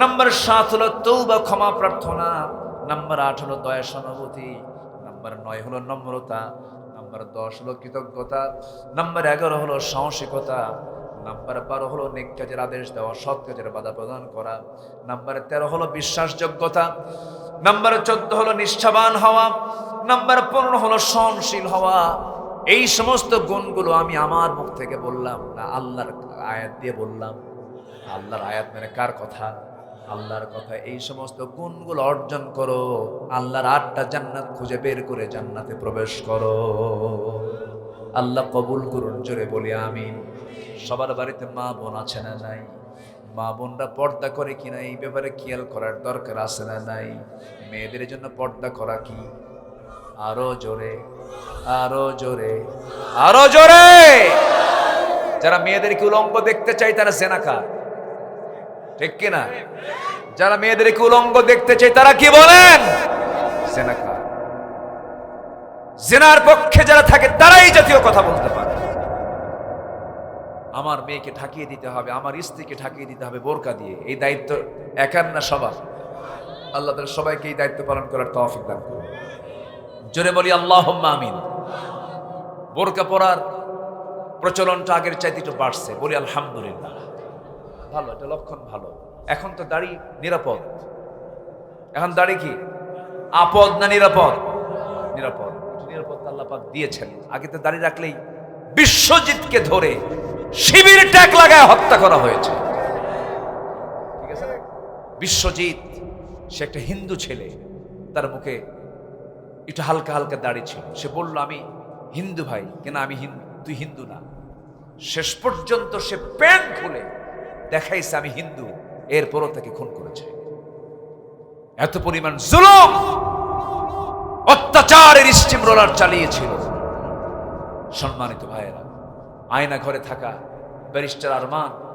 নাম্বার 7 হলো তওবা ক্ষমা প্রার্থনা, নাম্বার 8 হলো দয়া সহানুভূতি, নাম্বার 9 হলো নম্রতা, নাম্বার 10 হলো কৃতজ্ঞতা, নাম্বার 11 হলো সাহসিকতা, নাম্বার 12 হলো নেক কাজের আদেশ দেওয়া, সৎ কাজের বাধা প্রদান করা, নাম্বার 13 হলো বিশ্বাসযোগ্যতা, নাম্বার 14 হলো নিষ্ঠাবান হওয়া, নাম্বার 15 হলো সহনশীল হওয়া। এই সমস্ত গুণগুলো আমি আমার মুখ থেকে বললাম না আল্লাহর আয়াত দিয়ে বললাম? আল্লাহর আয়াত মানে কার কথা? আল্লাহর কথা। এই সমস্ত গুণগুলো অর্জন করো, আল্লাহর 8টা জান্নাত খুঁজে বের করে জান্নাতে প্রবেশ করো। আল্লাহ কবুল করুন। জোরে বলি আমিন। সবার বাড়িতে মা বোন আছে না নাই? মা বোনরা পর্দা করে কিনা এই ব্যাপারে খেয়াল করার দরকার আছে না নাই? মেয়েদের জন্য পর্দা করা কি? আরো জোরে, আরো জোরে, আরো জোরে। যারা মেয়েদেরকে উলঙ্গ দেখতে চায় তারা জেনাকার, ঠিক কিনা? যারা মেয়েদেরকে উলঙ্গ দেখতে চায় তারা কি বলেন? জেনাকার। জেনার পক্ষে যারা থাকে তারাই জাতীয় কথা বলতে পারে। আমার মেয়েকে ঢাকিয়ে দিতে হবে, আমার স্ত্রীকে ঢাকিয়ে দিতে হবে বোরকা দিয়ে। এই দায়িত্ব একার না সবার। আল্লাহ তাআলা সবাইকে এই দায়িত্ব পালন করার তৌফিক দান করুন। জোরে বলি আল্লাহুম্মা আমিন। বোরকা পরার প্রচলনটা আগের চাইতে একটু বাড়ছে, বলি আলহামদুলিল্লাহ। ভালো, এটা লক্ষণ ভালো। এখন তো দাড়ি নিরাপদ। এখন দাড়ি কি আপদ না নিরাপদ? নিরাপদ। নিরাপত্তা আল্লাহ পাক দিয়েছেন। আগে তো দাড়ি রাখলেই বিশ্বজিৎকে ধরে শিবির ট্যাগ লাগায় হত্যা করা হয়েছে, ঠিক আছে? বিশ্বজিৎ সে একটা হিন্দু ছেলে, তার মুখে একটু হালকা হালকা দাড়ি ছিল। সে বলল আমি হিন্দু ভাই। কেন আমি হিন্দু? তুই হিন্দু না। শেষ পর্যন্ত সে প্যান্ট খুলে দেখাইছে আমি হিন্দু, এরপরও তাকে খুন করেছে। এত পরিমাণ জুলুম, অত্যাচারের স্টিম রোলার চালিয়েছিল। সম্মানিত ভাইয়েরা, আয়না ঘরে থাকা ব্যারিস্টার আরমান